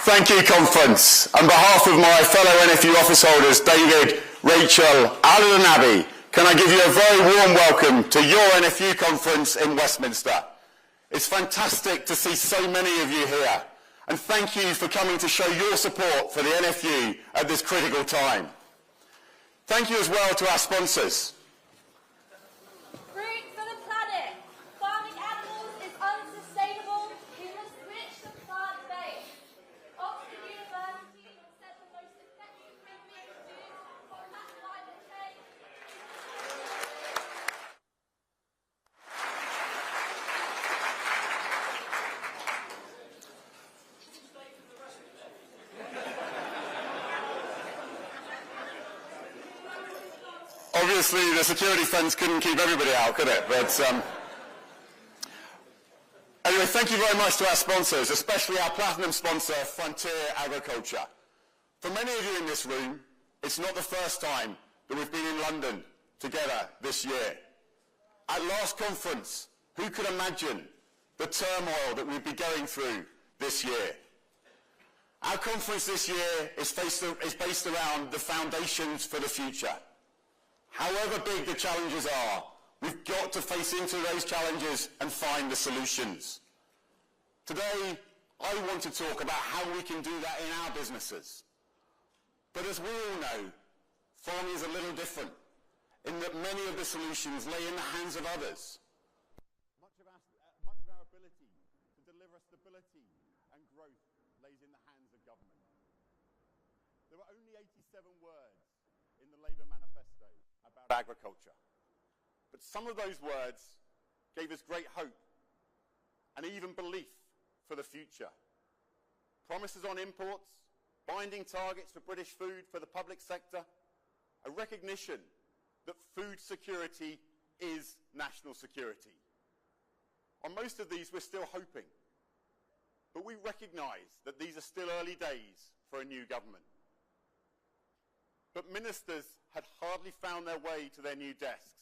Thank you, conference. On behalf of my fellow NFU office holders, David, Rachel, Alan and Abby, can I give you a very warm welcome to your NFU conference in Westminster. It's fantastic to see so many of you here, and thank you for coming to show your support for the NFU at this critical time. Thank you as well to our sponsors. Fruit for the planet. Farming animals is unsustainable. We must switch to plant-based. Oxford University has said the most effective thing we can do to combat climate change. Obviously, the security fence couldn't keep everybody out, could it? But anyway, thank you very much to our sponsors, especially our platinum sponsor, Frontier Agriculture. For many of you in this room, it's not the first time that we've been in London together this year. At last conference, who could imagine the turmoil that we'd be going through this year? Our conference this year is based around the foundations for the future. However big the challenges are, we've got to face into those challenges and find the solutions. Today, I want to talk about how we can do that in our businesses. But as we all know, farming is a little different. in that many of the solutions lay in the hands of others. Much of our ability to deliver stability and growth lays in the hands of government. There were only 87 words in the Labour manifesto about agriculture. But some of those words gave us great hope and even belief for the future. Promises on imports, binding targets for British food for the public sector, a recognition that food security is national security. On most of these, we're still hoping, but we recognise that these are still early days for a new government. But ministers had hardly found their way to their new desks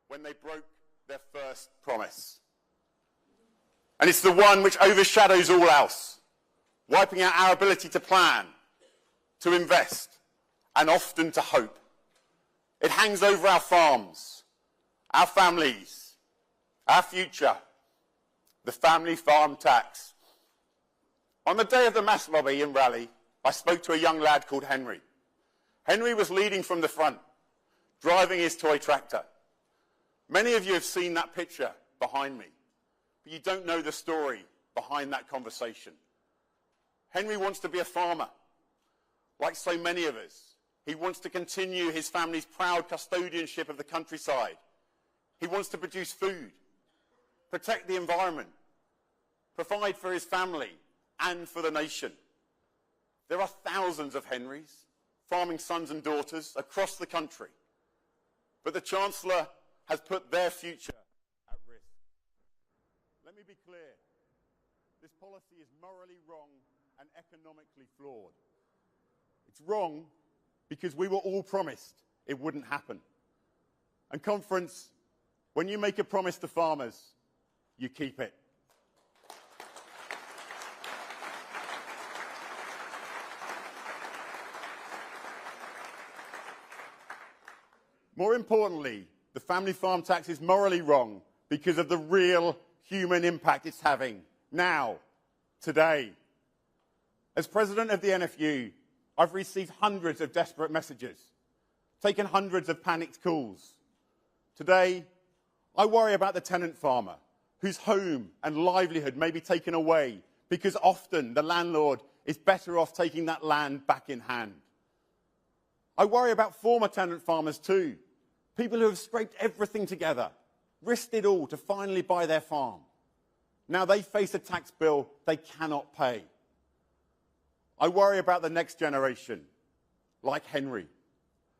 when they broke their first promise. And it's the one which overshadows all else, wiping out our ability to plan, to invest, and often to hope. It hangs over our farms, our families, our future, the family farm tax. On the day of the mass lobby and rally, I spoke to a young lad called Henry. Henry was leading from the front, driving his toy tractor. Many of you have seen that picture behind me, but you don't know the story behind that conversation. Henry wants to be a farmer. Like so many of us, he wants to continue his family's proud custodianship of the countryside. He wants to produce food, protect the environment, provide for his family and for the nation. There are thousands of Henrys, farming sons and daughters across the country. But the Chancellor has put their future at risk. Let me be clear. This policy is morally wrong and economically flawed. It's wrong because we were all promised it wouldn't happen. And conference, when you make a promise to farmers, you keep it. More importantly, the family farm tax is morally wrong because of the real human impact it's having now, today. As president of the NFU, I've received hundreds of desperate messages, taken hundreds of panicked calls. Today, I worry about the tenant farmer whose home and livelihood may be taken away because often the landlord is better off taking that land back in hand. I worry about former tenant farmers too, people who have scraped everything together, risked it all to finally buy their farm. Now they face a tax bill they cannot pay. I worry about the next generation, like Henry,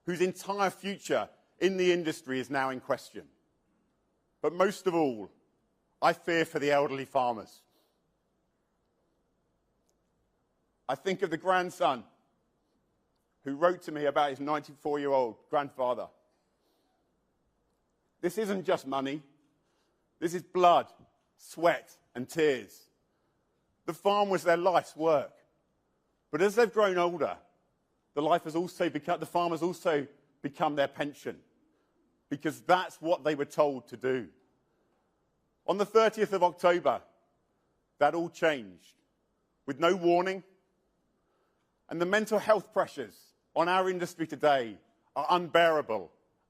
whose entire future in the industry is now in question. But most of all, I fear for the elderly farmers. I think of the grandson who wrote to me about his 94-year-old grandfather. This isn't just money. This is blood, sweat, and tears. The farm was their life's work. But as they've grown older, the farm has also become their pension, because that's what they were told to do. On the 30th of October, that all changed, with no warning. And the mental health pressures on our industry today are unbearable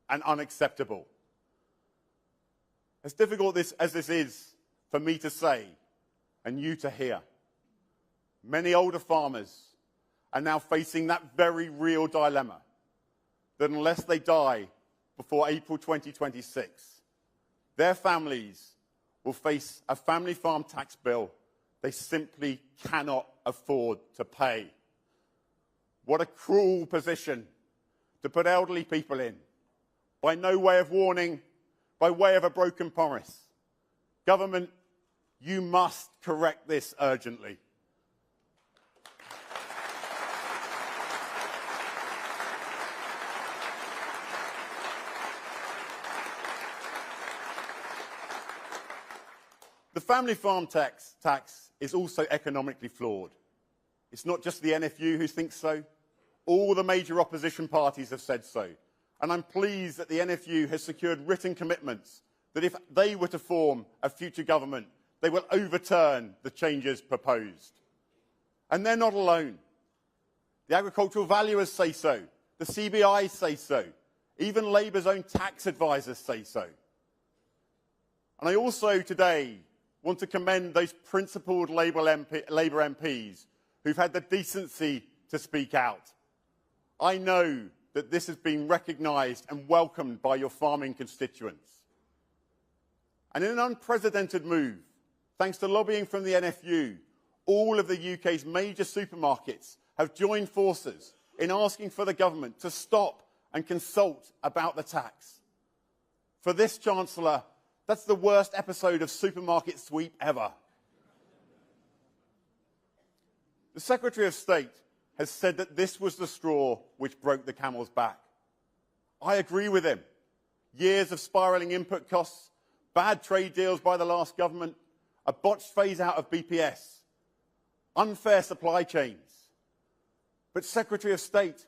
and unacceptable. As difficult as this is for me to say and you to hear, many older farmers are now facing that very real dilemma that unless they die before April 2026, their families will face a family farm tax bill they simply cannot afford to pay. What a cruel position to put elderly people in, by no way of warning, by way of a broken promise. Government, you must correct this urgently. The family farm tax is also economically flawed. It's not just the NFU who thinks so. All the major opposition parties have said so. And I'm pleased that the NFU has secured written commitments that if they were to form a future government, they will overturn the changes proposed. And they're not alone. The agricultural valuers say so. The CBI say so. Even Labour's own tax advisors say so. And I also today want to commend those principled Labour MPs who've had the decency to speak out. I know that this has been recognised and welcomed by your farming constituents. And in an unprecedented move, thanks to lobbying from the NFU, all of the UK's major supermarkets have joined forces in asking for the government to stop and consult about the tax. For this Chancellor, that's the worst episode of Supermarket Sweep ever. The Secretary of State has said that this was the straw which broke the camel's back. I agree with him. Years of spiralling input costs, bad trade deals by the last government, a botched phase-out of BPS, unfair supply chains. But Secretary of State,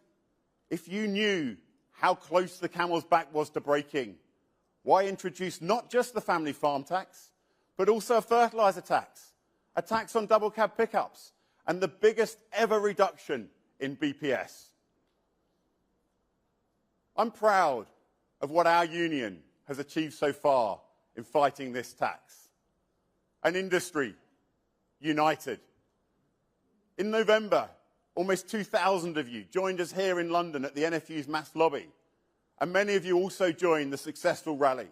if you knew how close the camel's back was to breaking, why introduce not just the family farm tax, but also a fertiliser tax, a tax on double cab pickups, and the biggest ever reduction in BPS? I'm proud of what our union has achieved so far in fighting this tax. An industry united. In November, almost 2,000 of you joined us here in London at the NFU's mass lobby, and many of you also joined the successful rally.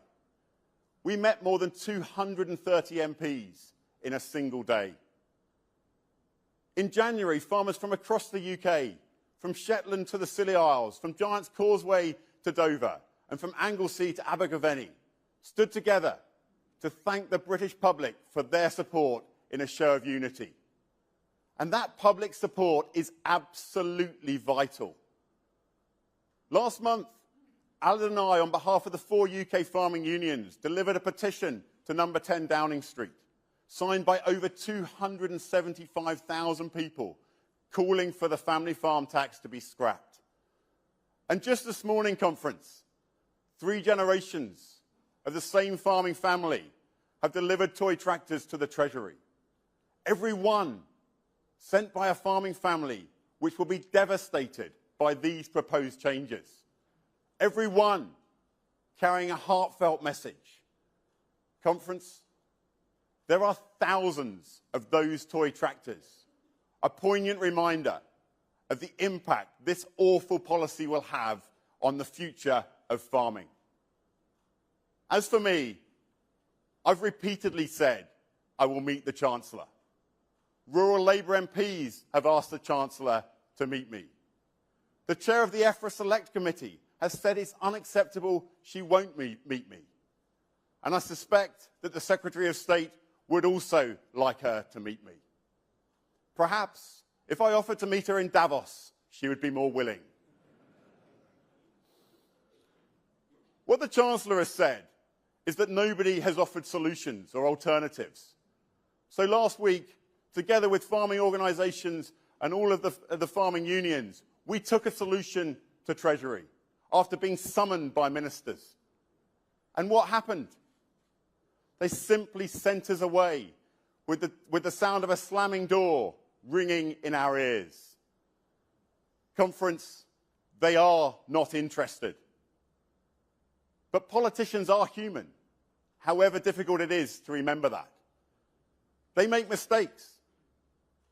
We met more than 230 MPs in a single day. In January, farmers from across the UK, from Shetland to the Scilly Isles, from Giant's Causeway to Dover, and from Anglesey to Abergavenny, stood together to thank the British public for their support in a show of unity. And that public support is absolutely vital. Last month, Alan and I, on behalf of the 4 UK farming unions, delivered a petition to number 10 Downing Street, signed by over 275,000 people, calling for the family farm tax to be scrapped. And just this morning, conference, 3 generations of the same farming family have delivered toy tractors to the Treasury. Every one sent by a farming family which will be devastated by these proposed changes. Every one carrying a heartfelt message. Conference, there are thousands of those toy tractors, a poignant reminder of the impact this awful policy will have on the future of farming. As for me, I've repeatedly said I will meet the Chancellor. Rural Labour MPs have asked the Chancellor to meet me. The chair of the EFRA Select Committee has said it's unacceptable she won't meet me. And I suspect that the Secretary of State would also like her to meet me. Perhaps if I offered to meet her in Davos, she would be more willing. What the Chancellor has said is that nobody has offered solutions or alternatives. So last week, together with farming organisations and all of the farming unions, we took a solution to Treasury after being summoned by ministers. And what happened? They simply sent us away with the sound of a slamming door ringing in our ears. Conference, they are not interested. But politicians are human, however difficult it is to remember that. They make mistakes.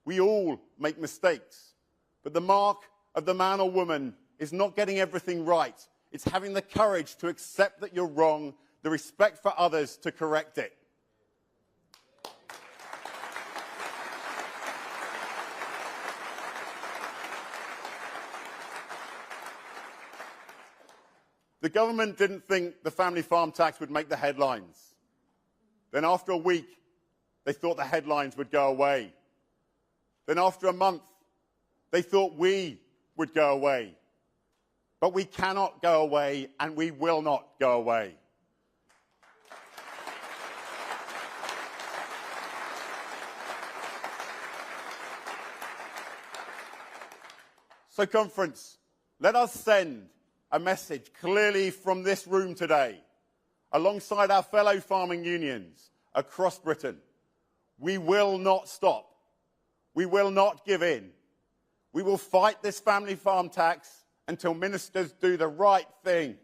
We all make mistakes. But the mark of the man or woman is not getting everything right. It's having the courage to accept that you're wrong, the respect for others to correct it. The government didn't think the family farm tax would make the headlines. Then after a week, they thought the headlines would go away. Then after a month, they thought we would go away. But we cannot go away, and we will not go away. So, conference, let us send a message clearly from this room today, alongside our fellow farming unions across Britain. We will not stop. We will not give in. We will fight this family farm tax until ministers do the right thing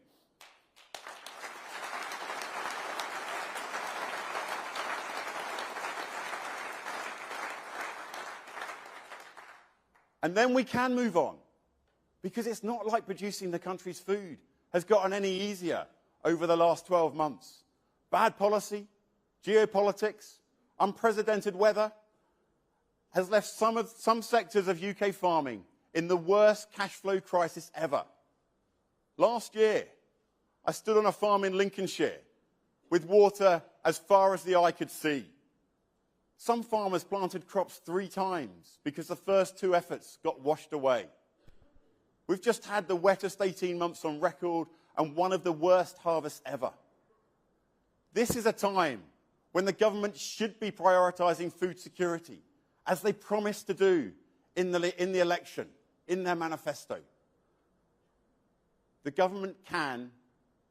And then we can move on, because it's not like producing the country's food has gotten any easier over the last 12 months. Bad policy, geopolitics, unprecedented weather has left some sectors of UK farming in the worst cash flow crisis ever. Last year, I stood on a farm in Lincolnshire with water as far as the eye could see. Some farmers planted crops 3 times because the first 2 efforts got washed away. We've just had the wettest 18 months on record and one of the worst harvests ever. This is a time when the government should be prioritising food security, as they promised to do in the election, in their manifesto. The government can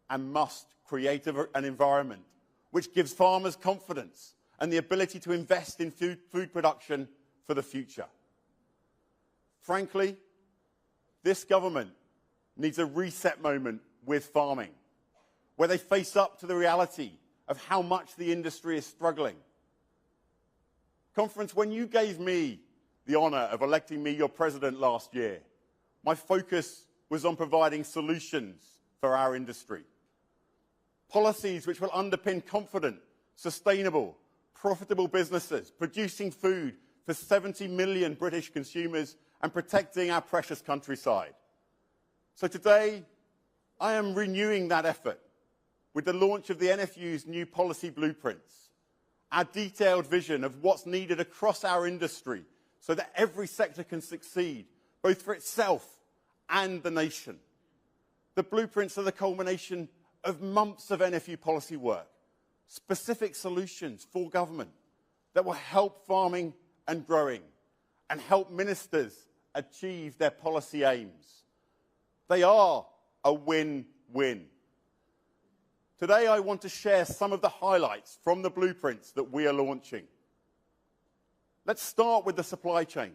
and must create an environment which gives farmers confidence and the ability to invest in food production for the future. Frankly, this government needs a reset moment with farming, where they face up to the reality of how much the industry is struggling. Conference, when you gave me the honour of electing me your president last year, my focus was on providing solutions for our industry. Policies which will underpin confident, sustainable, profitable businesses, producing food for 70 million British consumers and protecting our precious countryside. So today, I am renewing that effort with the launch of the NFU's new policy blueprints, our detailed vision of what's needed across our industry so that every sector can succeed, both for itself and the nation. The blueprints are the culmination of months of NFU policy work, specific solutions for government that will help farming and growing and help ministers achieve their policy aims. They are a win-win. Today I want to share some of the highlights from the blueprints that we are launching. Let's start with the supply chain.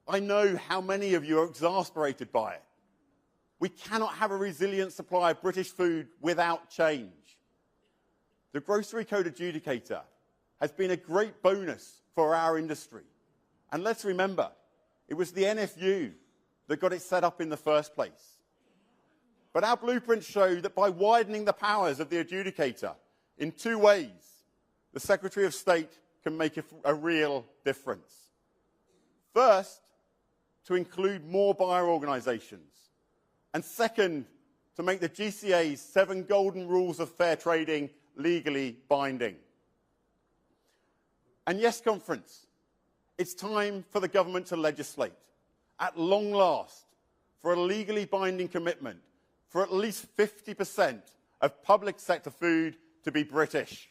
I know how many of you are exasperated by it. We cannot have a resilient supply of British food without change. The Grocery Code Adjudicator has been a great bonus for our industry. And let's remember, it was the NFU that got it set up in the first place. But our blueprints show that by widening the powers of the adjudicator in 2 ways, the Secretary of State can make a real difference. First, to include more buyer organisations. And second, to make the GCA's 7 golden rules of fair trading legally binding. And yes, Conference, it's time for the government to legislate, at long last, for a legally binding commitment for at least 50% of public sector food to be British.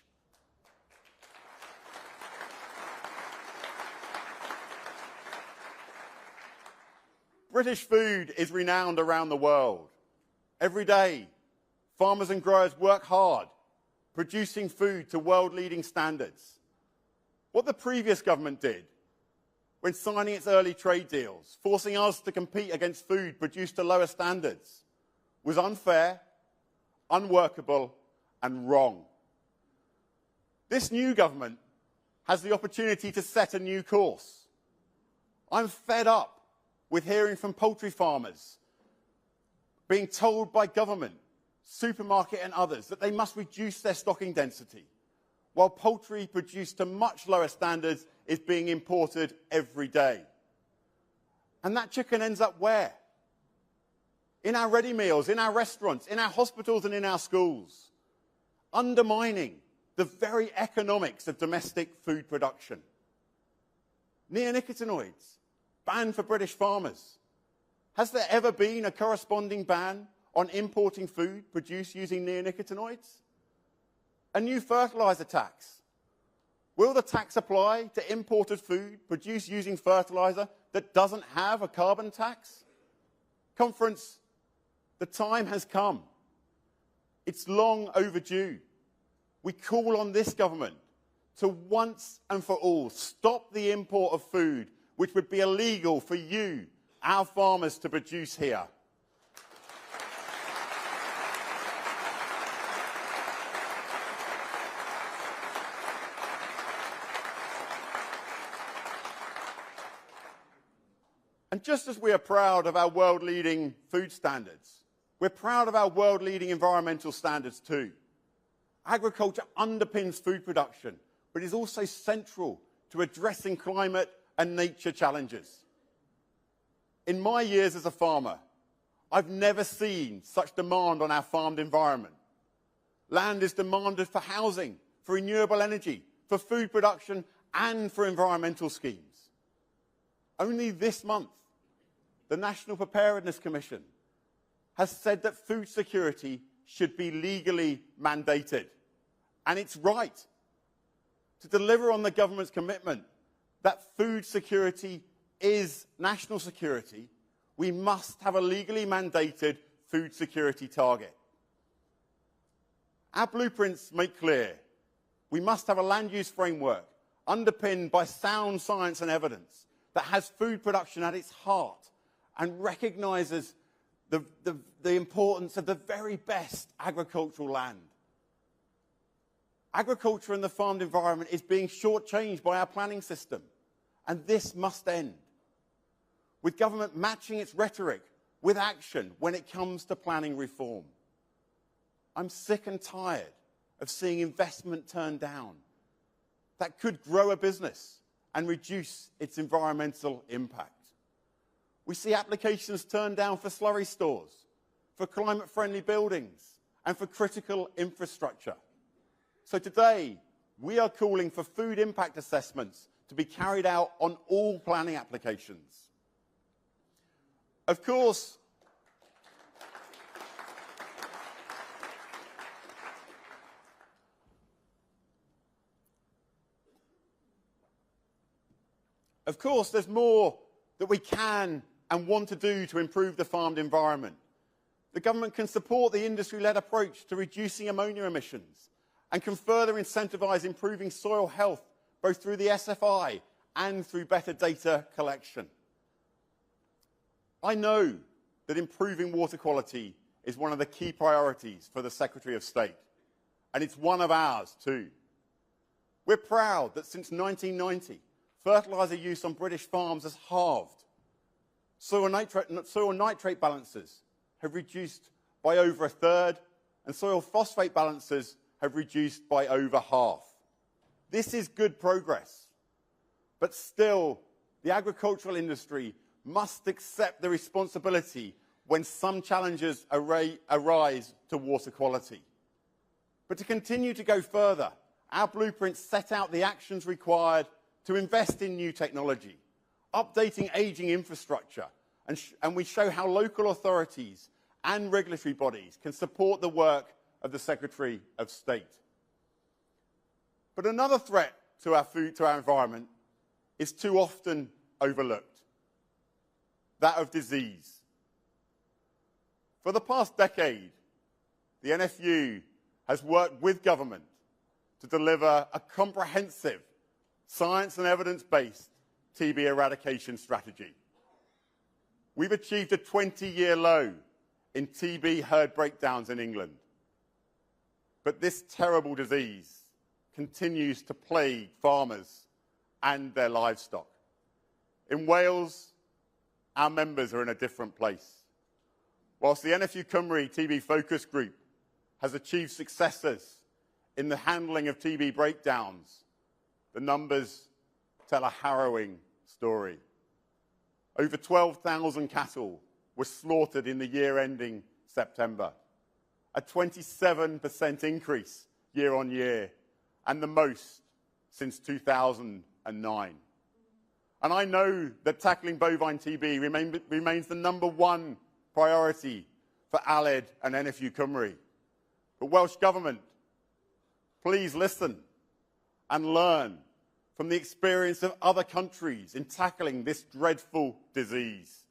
British food is renowned around the world. Every day, farmers and growers work hard, producing food to world-leading standards. What the previous government did when signing its early trade deals, forcing us to compete against food produced to lower standards, was unfair, unworkable, and wrong. This new government has the opportunity to set a new course. I'm fed up with hearing from poultry farmers being told by government, supermarket and others that they must reduce their stocking density, while poultry produced to much lower standards is being imported every day. And that chicken ends up where? In our ready meals, in our restaurants, in our hospitals and in our schools, undermining the very economics of domestic food production. Neonicotinoids, banned for British farmers. Has there ever been a corresponding ban on importing food produced using neonicotinoids? A new fertiliser tax. Will the tax apply to imported food produced using fertiliser that doesn't have a carbon tax? Conference, the time has come. It's long overdue. We call on this government to once and for all stop the import of food which would be illegal for you, our farmers, to produce here. And just as we are proud of our world-leading food standards, we're proud of our world-leading environmental standards too. Agriculture underpins food production, but is also central to addressing climate and nature challenges. In my years as a farmer, I've never seen such demand on our farmed environment. Land is demanded for housing, for renewable energy, for food production, and for environmental schemes. Only this month, the National Preparedness Commission has said that food security should be legally mandated. And it's right. To deliver on the government's commitment that food security is national security, we must have a legally mandated food security target. Our blueprints make clear we must have a land use framework underpinned by sound science and evidence that has food production at its heart and recognises the importance of the very best agricultural land. Agriculture in the farmed environment is being shortchanged by our planning system, and this must end. With government matching its rhetoric with action when it comes to planning reform. I'm sick and tired of seeing investment turned down that could grow a business and reduce its environmental impact. We see applications turned down for slurry stores, for climate-friendly buildings, and for critical infrastructure. So today, we are calling for food impact assessments to be carried out on all planning applications. Of course, there's more that we can and want to do to improve the farmed environment. The government can support the industry-led approach to reducing ammonia emissions and can further incentivise improving soil health both through the SFI and through better data collection. I know that improving water quality is one of the key priorities for the Secretary of State, and it's one of ours too. We're proud that since 1990, fertiliser use on British farms has halved. Soil nitrate balances have reduced by over a third, and soil phosphate balances have reduced by over half. This is good progress, but still, the agricultural industry must accept the responsibility when some challenges arise to water quality. But to continue to go further, our blueprints set out the actions required to invest in new technology, updating ageing infrastructure, and we show how local authorities and regulatory bodies can support the work of the Secretary of State. But another threat to our environment is too often overlooked, that of disease. For the past decade, the NFU has worked with government to deliver a comprehensive science and evidence-based TB eradication strategy. We've achieved a 20-year low in TB herd breakdowns in England. But this terrible disease continues to plague farmers and their livestock. In Wales, our members are in a different place. Whilst the NFU Cymru TB Focus Group has achieved successes in the handling of TB breakdowns, the numbers tell a harrowing story. Over 12,000 cattle were slaughtered in the year ending September, a 27% increase year on year, and the most since 2009. And I know that tackling bovine TB remains the #1 priority for ALED and NFU Cymru. But Welsh Government, please listen and learn from the experience of other countries in tackling this dreadful disease.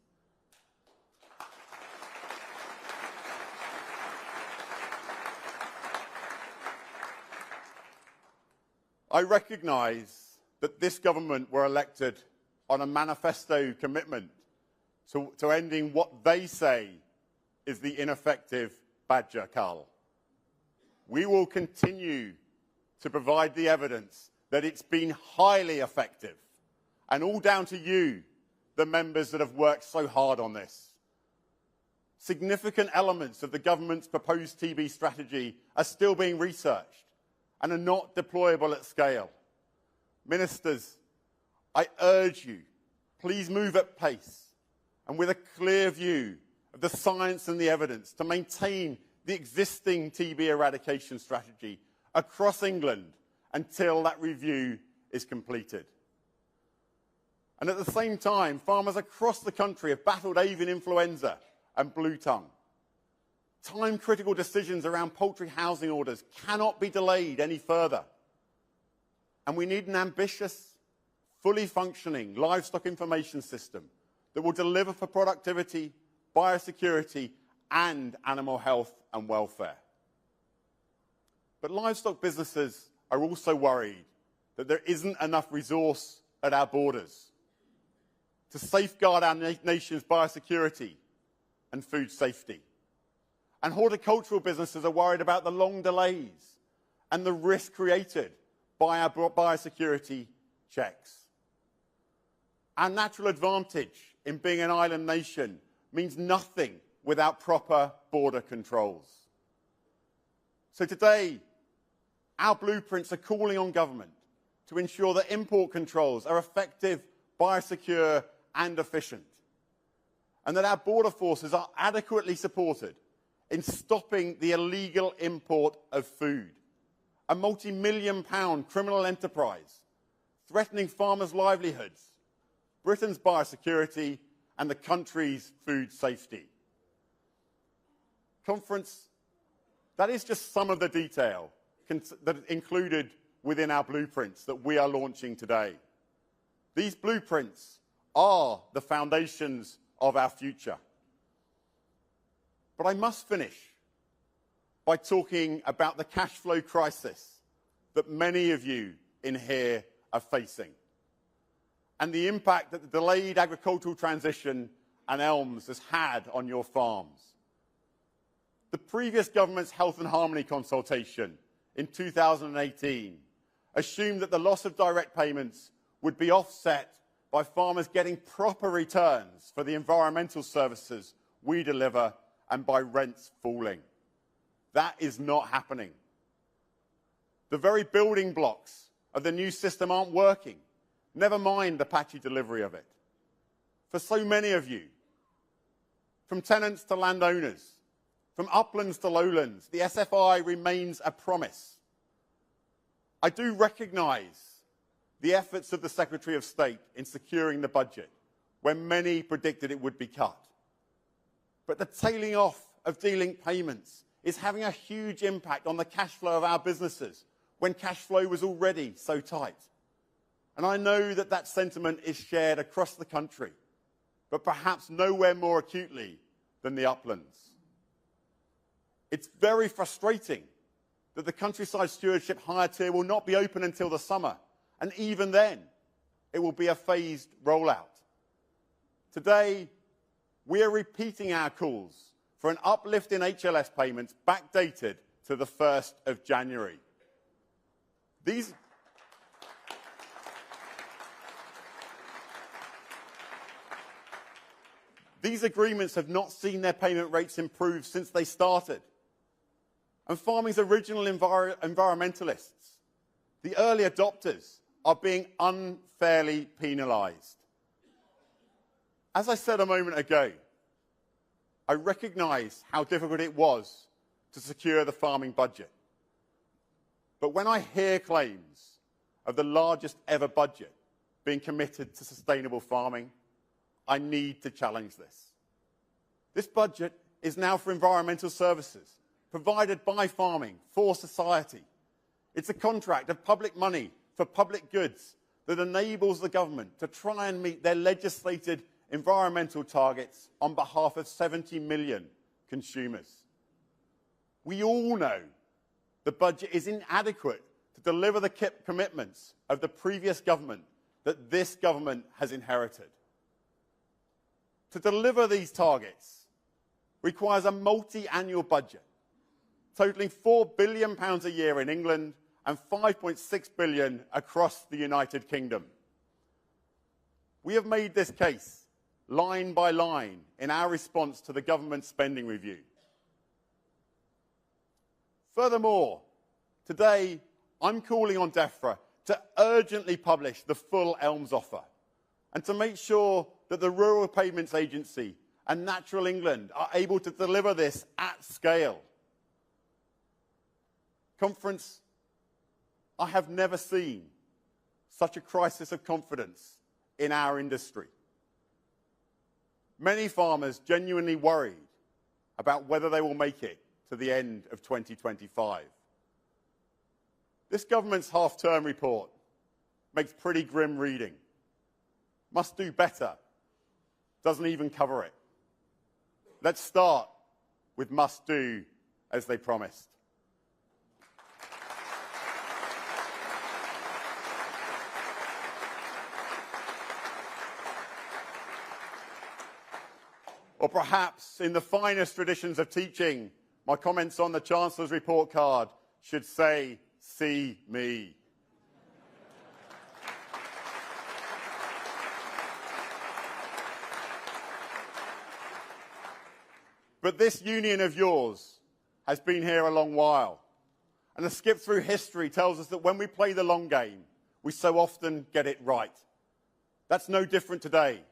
I recognise that this government were elected on a manifesto commitment to ending what they say is the ineffective badger cull. We will continue to provide the evidence that it's been highly effective, and all down to you the members that have worked so hard on this. Significant elements of the government's proposed TB strategy are still being researched and are not deployable at scale. Ministers, I urge you, please move at pace and with a clear view of the science and the evidence to maintain the existing TB eradication strategy across England until that review is completed. And at the same time, farmers across the country have battled avian influenza and blue tongue. Time-critical decisions around poultry housing orders cannot be delayed any further. And we need an ambitious, fully functioning livestock information system that will deliver for productivity, biosecurity, and animal health and welfare. But livestock businesses are also worried that there isn't enough resource at our borders to safeguard our nation's biosecurity and food safety. And horticultural businesses are worried about the long delays and the risk created by our biosecurity checks. Our natural advantage in being an island nation means nothing without proper border controls. So today, our blueprints are calling on government to ensure that import controls are effective, biosecure, and efficient, and that our border forces are adequately supported in stopping the illegal import of food, a multi-million-pound criminal enterprise threatening farmers' livelihoods, Britain's biosecurity, and the country's food safety. Conference, that is just some of the detail that is included within our blueprints that we are launching today. These blueprints are the foundations of our future. But I must finish by talking about the cash flow crisis that many of you in here are facing, and the impact that the delayed agricultural transition and ELMS has had on your farms. The previous government's Health and Harmony consultation in 2018 assumed that the loss of direct payments would be offset by farmers getting proper returns for the environmental services we deliver and by rents falling. That is not happening. The very building blocks of the new system aren't working, never mind the patchy delivery of it. For so many of you, from tenants to landowners, from uplands to lowlands, the SFI remains a promise. I do recognise the efforts of the Secretary of State in securing the budget, when many predicted it would be cut. But the tailing off of de-linked payments is having a huge impact on the cash flow of our businesses, when cash flow was already so tight. And I know that that sentiment is shared across the country, but perhaps nowhere more acutely than the uplands. It's very frustrating that the Countryside Stewardship hire tier will not be open until the summer, and even then, it will be a phased rollout. Today, we are repeating our calls for an uplift in HLS payments backdated to the 1st of January. These agreements have not seen their payment rates improve since they started. And farming's original environmentalists, the early adopters, are being unfairly penalised. As I said a moment ago, I recognise how difficult it was to secure the farming budget. But when I hear claims of the largest ever budget being committed to sustainable farming, I need to challenge this. This budget is now for environmental services, provided by farming for society. It's a contract of public money for public goods that enables the government to try and meet their legislated environmental targets on behalf of 70 million consumers. We all know the budget is inadequate to deliver the commitments of the previous government that this government has inherited. To deliver these targets requires a multi-annual budget, totalling £4 billion a year in England and £5.6 billion across the United Kingdom. We have made this case line by line, in our response to the government spending review. Furthermore, today I'm calling on DEFRA to urgently publish the full ELMS offer and to make sure that the Rural Payments Agency and Natural England are able to deliver this at scale. Conference, I have never seen such a crisis of confidence in our industry. Many farmers genuinely worried about whether they will make it to the end of 2025. This government's half-term report makes pretty grim reading. Must do better doesn't even cover it. Let's start with must do as they promised. Or perhaps, in the finest traditions of teaching, my comments on the Chancellor's report card should say, "See me." But this union of yours has been here a long while. And a skip through history tells us that when we play the long game, we so often get it right. That's no different today.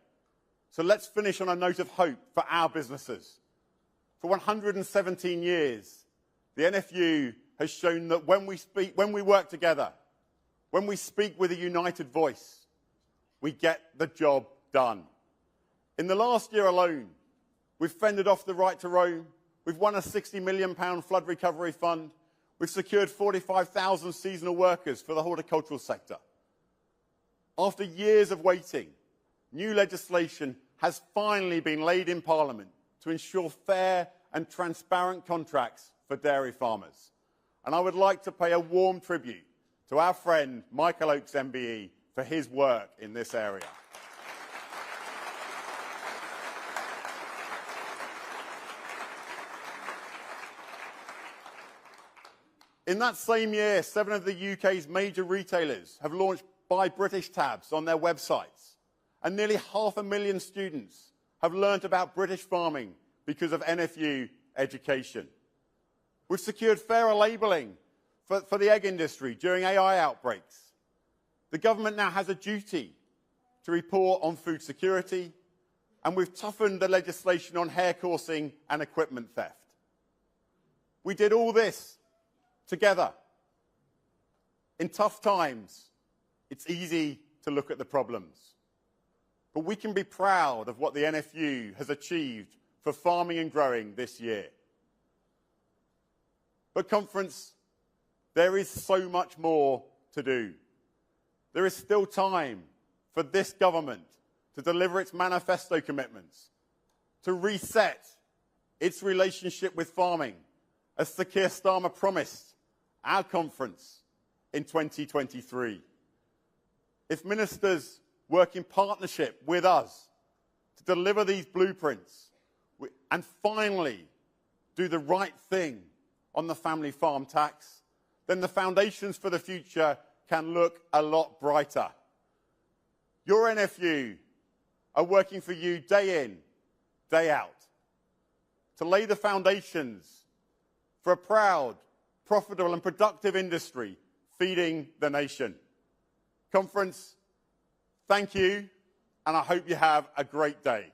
So let's finish on a note of hope for our businesses. For 117 years, the NFU has shown that when we work together, when we speak with a united voice, we get the job done. In the last year alone, we've fended off the right to roam, we've won a £60 million flood recovery fund, we've secured 45,000 seasonal workers for the horticultural sector. After years of waiting, new legislation has finally been laid in Parliament to ensure fair and transparent contracts for dairy farmers. And I would like to pay a warm tribute to our friend Michael Oakes MBE for his work in this area. In that same year, 7 of the UK's major retailers have launched Buy British tabs on their websites, and nearly 500,000 students have learnt about British farming because of NFU education. We've secured fairer labelling for the egg industry during AI outbreaks. The government now has a duty to report on food security, and we've toughened the legislation on hair coursing and equipment theft. We did all this together. In tough times, it's easy to look at the problems. But we can be proud of what the NFU has achieved for farming and growing this year. But conference, there is so much more to do. There is still time for this government to deliver its manifesto commitments, to reset its relationship with farming, as Sir Keir Starmer promised our conference in 2023. If ministers work in partnership with us to deliver these blueprints and finally do the right thing on the family farm tax, then the foundations for the future can look a lot brighter. Your NFU are working for you day in, day out, to lay the foundations for a proud, profitable and productive industry feeding the nation. Conference, thank you, and I hope you have a great day.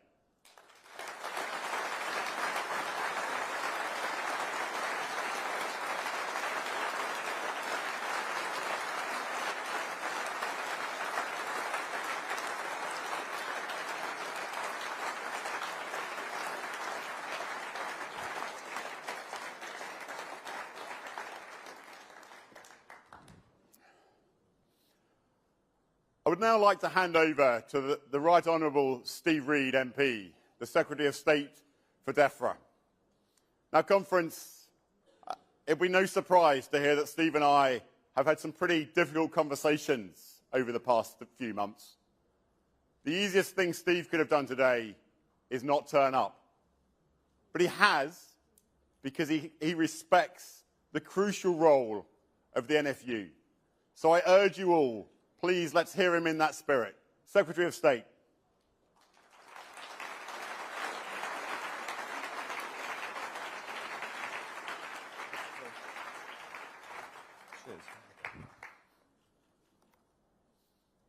I would now like to hand over to the Right Honourable Steve Reed MP, the Secretary of State for DEFRA. Now, conference, it'll be no surprise to hear that Steve and I have had some pretty difficult conversations over the past few months. The easiest thing Steve could have done today is not turn up. But he has, because he respects the crucial role of the NFU. So I urge you all, please, let's hear him in that spirit. Secretary of State.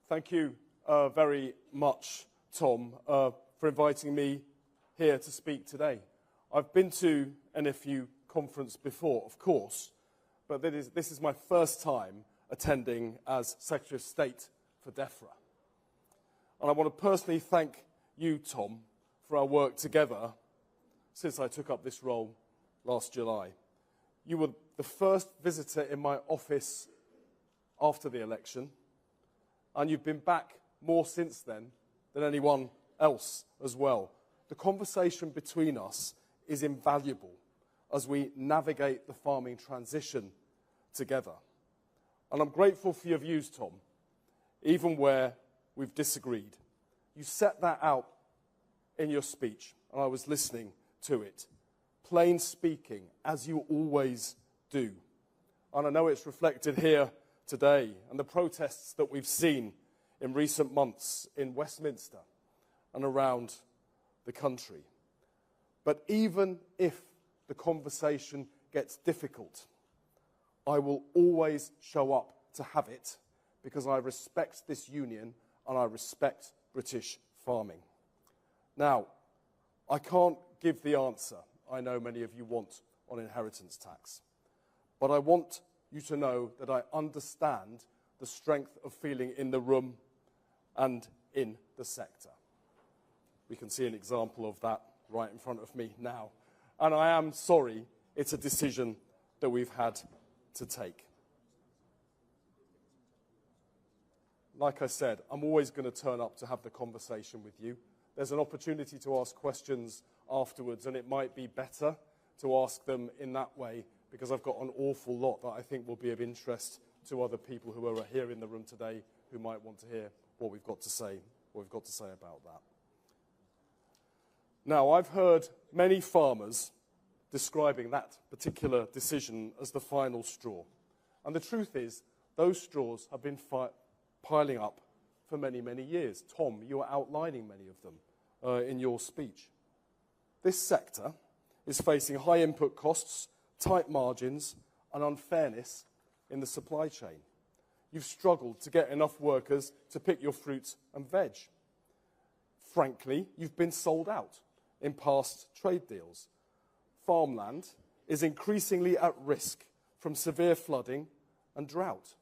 Thank you very much, Tom, for inviting me here to speak today. I've been to NFU conference before, of course, but this is my first time attending as Secretary of State for DEFRA. And I want to personally thank you, Tom, for our work together since I took up this role last July. You were the first visitor in my office after the election, and you've been back more since then than anyone else as well. The conversation between us is invaluable as we navigate the farming transition together. And I'm grateful for your views, Tom, even where we've disagreed. You set that out in your speech, and I was listening to it. Plain speaking, as you always do. And I know it's reflected here today, and the protests that we've seen in recent months in Westminster and around the country. But even if the conversation gets difficult, I will always show up to have it because I respect this union and I respect British farming. Now, I can't give the answer I know many of you want on inheritance tax, but I want you to know that I understand the strength of feeling in the room and in the sector. We can see an example of that right in front of me now. And I am sorry it's a decision that we've had to take. Like I said, I'm always going to turn up to have the conversation with you. There's an opportunity to ask questions afterwards, and it might be better to ask them in that way because I've got an awful lot that I think will be of interest to other people who are here in the room today who might want to hear what we've got to say about that. Now, I've heard many farmers describing that particular decision as the final straw. And the truth is, those straws have been piling up for many, many years. Tom, you are outlining many of them in your speech. This sector is facing high input costs, tight margins, and unfairness in the supply chain. You've struggled to get enough workers to pick your fruit and veg. Frankly, you've been sold out in past trade deals. Farmland is increasingly at risk from severe flooding and drought.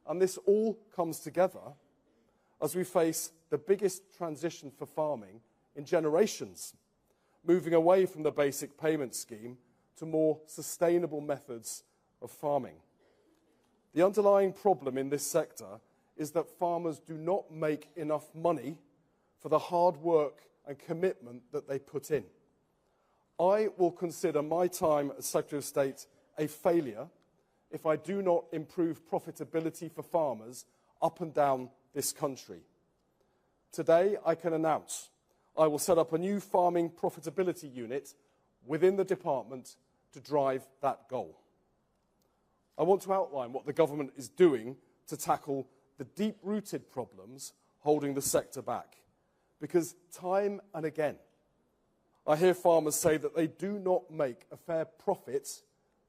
And this all comes together as we face the biggest transition for farming in generations, moving away from the basic payment scheme to more sustainable methods of farming. The underlying problem in this sector is that farmers do not make enough money for the hard work and commitment that they put in. I will consider my time as Secretary of State a failure if I do not improve profitability for farmers up and down this country. Today, I can announce I will set up a new farming profitability unit within the department to drive that goal. I want to outline what the government is doing to tackle the deep-rooted problems holding the sector back. Because time and again, I hear farmers say that they do not make a fair profit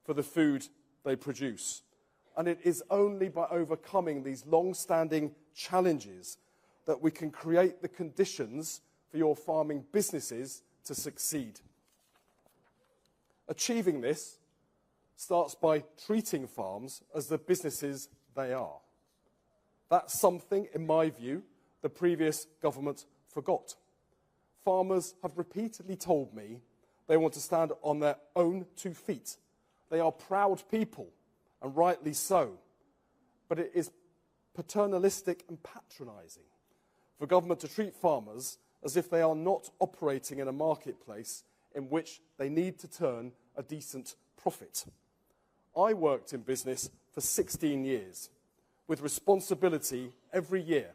for the food they produce. And it is only by overcoming these long-standing challenges that we can create the conditions for your farming businesses to succeed. Achieving this starts by treating farms as the businesses they are. That's something, in my view, the previous government forgot. Farmers have repeatedly told me they want to stand on their own 2 feet. They are proud people, and rightly so. But it is paternalistic and patronising for government to treat farmers as if they are not operating in a marketplace in which they need to turn a decent profit. I worked in business for 16 years, with responsibility every year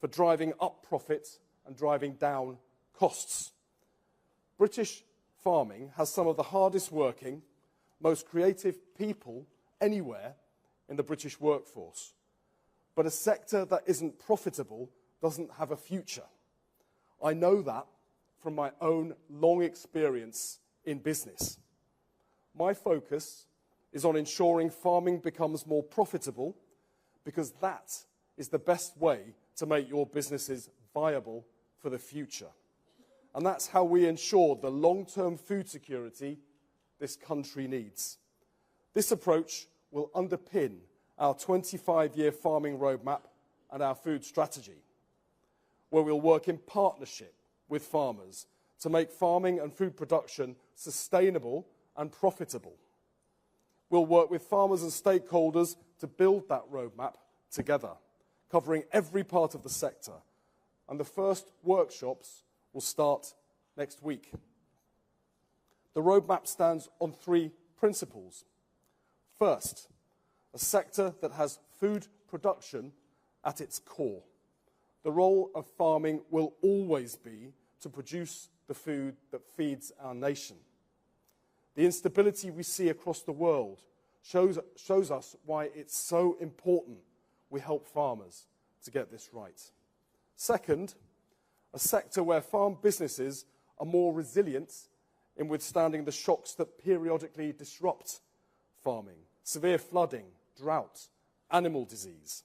for driving up profits and driving down costs. British farming has some of the hardest working, most creative people anywhere in the British workforce. But a sector that isn't profitable doesn't have a future. I know that from my own long experience in business. My focus is on ensuring farming becomes more profitable because that is the best way to make your businesses viable for the future. And that's how we ensure the long-term food security this country needs. This approach will underpin our 25-year farming roadmap and our food strategy, where we'll work in partnership with farmers to make farming and food production sustainable and profitable. We'll work with farmers and stakeholders to build that roadmap together, covering every part of the sector. And the first workshops will start next week. The roadmap stands on 3 principles. First, a sector that has food production at its core. The role of farming will always be to produce the food that feeds our nation. The instability we see across the world shows us why it's so important we help farmers to get this right. Second, a sector where farm businesses are more resilient in withstanding the shocks that periodically disrupt farming: severe flooding, drought, animal disease.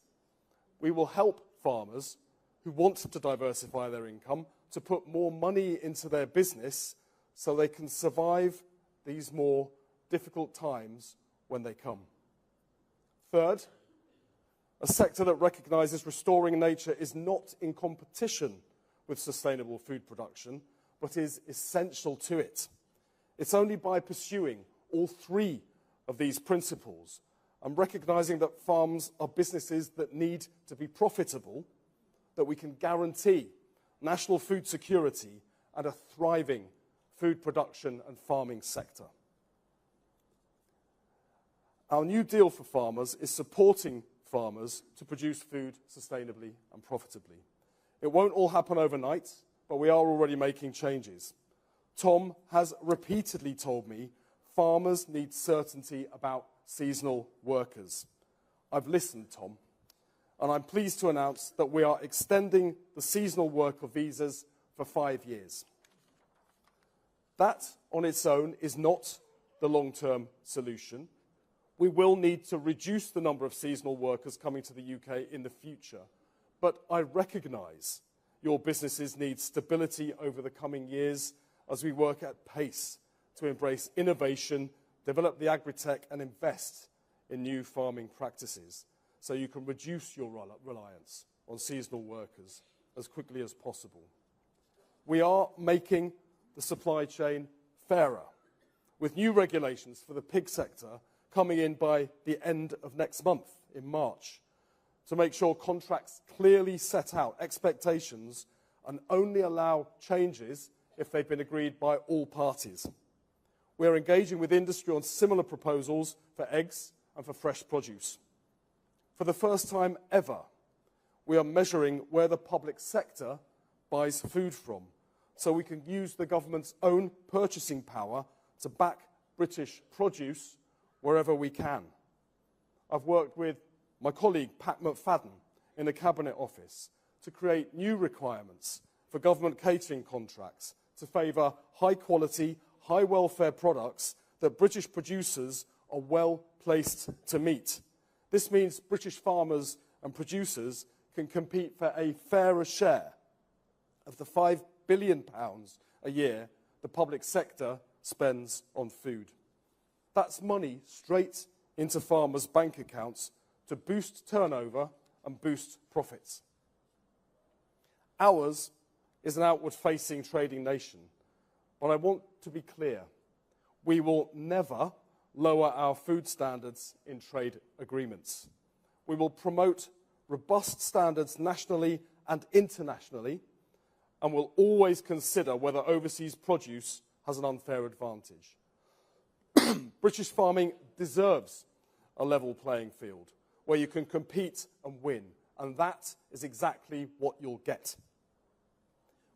We will help farmers who want to diversify their income to put more money into their business so they can survive these more difficult times when they come. Third, a sector that recognises restoring nature is not in competition with sustainable food production, but is essential to it. It's only by pursuing all 3 of these principles and recognising that farms are businesses that need to be profitable that we can guarantee national food security and a thriving food production and farming sector. Our new deal for farmers is supporting farmers to produce food sustainably and profitably. It won't all happen overnight, but we are already making changes. Tom has repeatedly told me farmers need certainty about seasonal workers. I've listened, Tom, and I'm pleased to announce that we are extending the seasonal worker visas for 5 years. That on its own is not the long-term solution. We will need to reduce the number of seasonal workers coming to the UK in the future, but I recognise your businesses need stability over the coming years as we work at pace to embrace innovation, develop the agri-tech and invest in new farming practices so you can reduce your reliance on seasonal workers as quickly as possible. We are making the supply chain fairer, with new regulations for the pig sector coming in by the end of next month, in March, to make sure contracts clearly set out expectations and only allow changes if they've been agreed by all parties. We are engaging with industry on similar proposals for eggs and for fresh produce. For the first time ever, we are measuring where the public sector buys food from, so we can use the government's own purchasing power to back British produce wherever we can. I've worked with my colleague Pat McFadden in the Cabinet Office to create new requirements for government catering contracts to favour high-quality, high-welfare products that British producers are well placed to meet. This means British farmers and producers can compete for a fairer share of the £5 billion a year the public sector spends on food. That's money straight into farmers' bank accounts to boost turnover and boost profits. Ours is an outward-facing trading nation, but I want to be clear. We will never lower our food standards in trade agreements. We will promote robust standards nationally and internationally, and will always consider whether overseas produce has an unfair advantage. British farming deserves a level playing field where you can compete and win, and that is exactly what you'll get.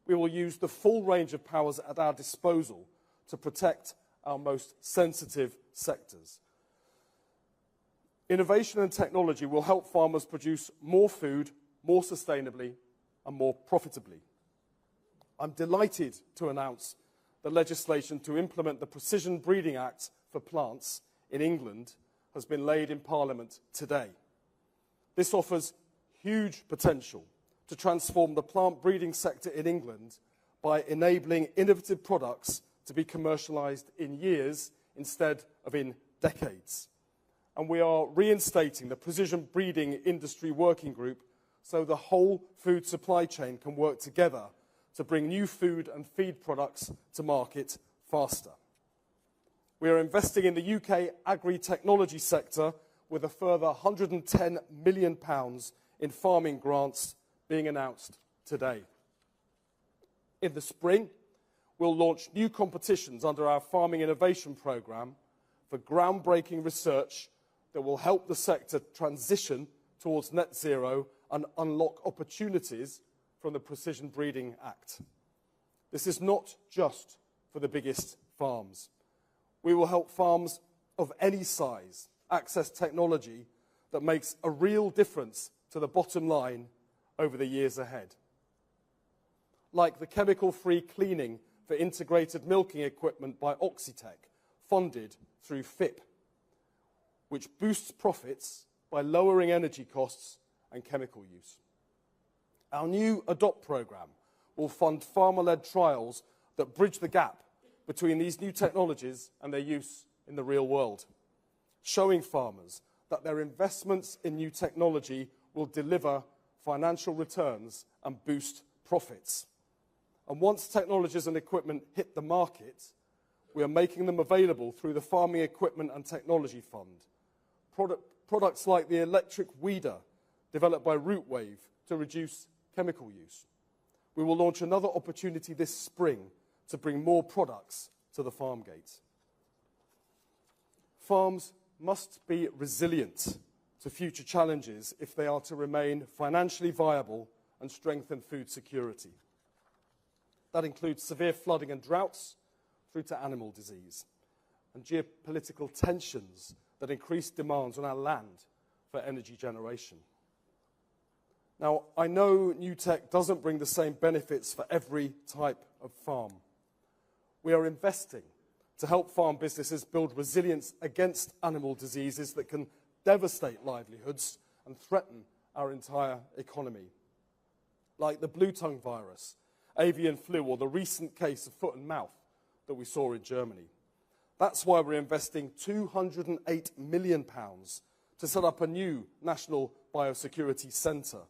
We will use the full range of powers at our disposal to protect our most sensitive sectors. Innovation and technology will help farmers produce more food, more sustainably, and more profitably. I'm delighted to announce that legislation to implement the Precision Breeding Act for plants in England has been laid in Parliament today. This offers huge potential to transform the plant breeding sector in England by enabling innovative products to be commercialised in years instead of in decades. And we are reinstating the Precision Breeding Industry Working Group so the whole food supply chain can work together to bring new food and feed products to market faster. We are investing in the UK agri-technology sector with a further £110 million in farming grants being announced today. In the spring, we'll launch new competitions under our Farming Innovation Programme for groundbreaking research that will help the sector transition towards net zero and unlock opportunities from the Precision Breeding Act. This is not just for the biggest farms. We will help farms of any size access technology that makes a real difference to the bottom line over the years ahead. Like the chemical-free cleaning for integrated milking equipment by Oxitec, funded through FIP, which boosts profits by lowering energy costs and chemical use. Our new ADOPT programme will fund farmer-led trials that bridge the gap between these new technologies and their use in the real world, showing farmers that their investments in new technology will deliver financial returns and boost profits. And once technologies and equipment hit the market, we are making them available through the Farming Equipment and Technology Fund. Products like the electric weeder developed by Rootwave to reduce chemical use. We will launch another opportunity this spring to bring more products to the farm gate. Farms must be resilient to future challenges if they are to remain financially viable and strengthen food security. That includes severe flooding and droughts through to animal disease and geopolitical tensions that increase demands on our land for energy generation. Now, I know new tech doesn't bring the same benefits for every type of farm. We are investing to help farm businesses build resilience against animal diseases that can devastate livelihoods and threaten our entire economy, like the blue tongue virus, avian flu, or the recent case of foot and mouth that we saw in Germany. That's why we're investing £208 million to set up a new National Biosecurity Centre,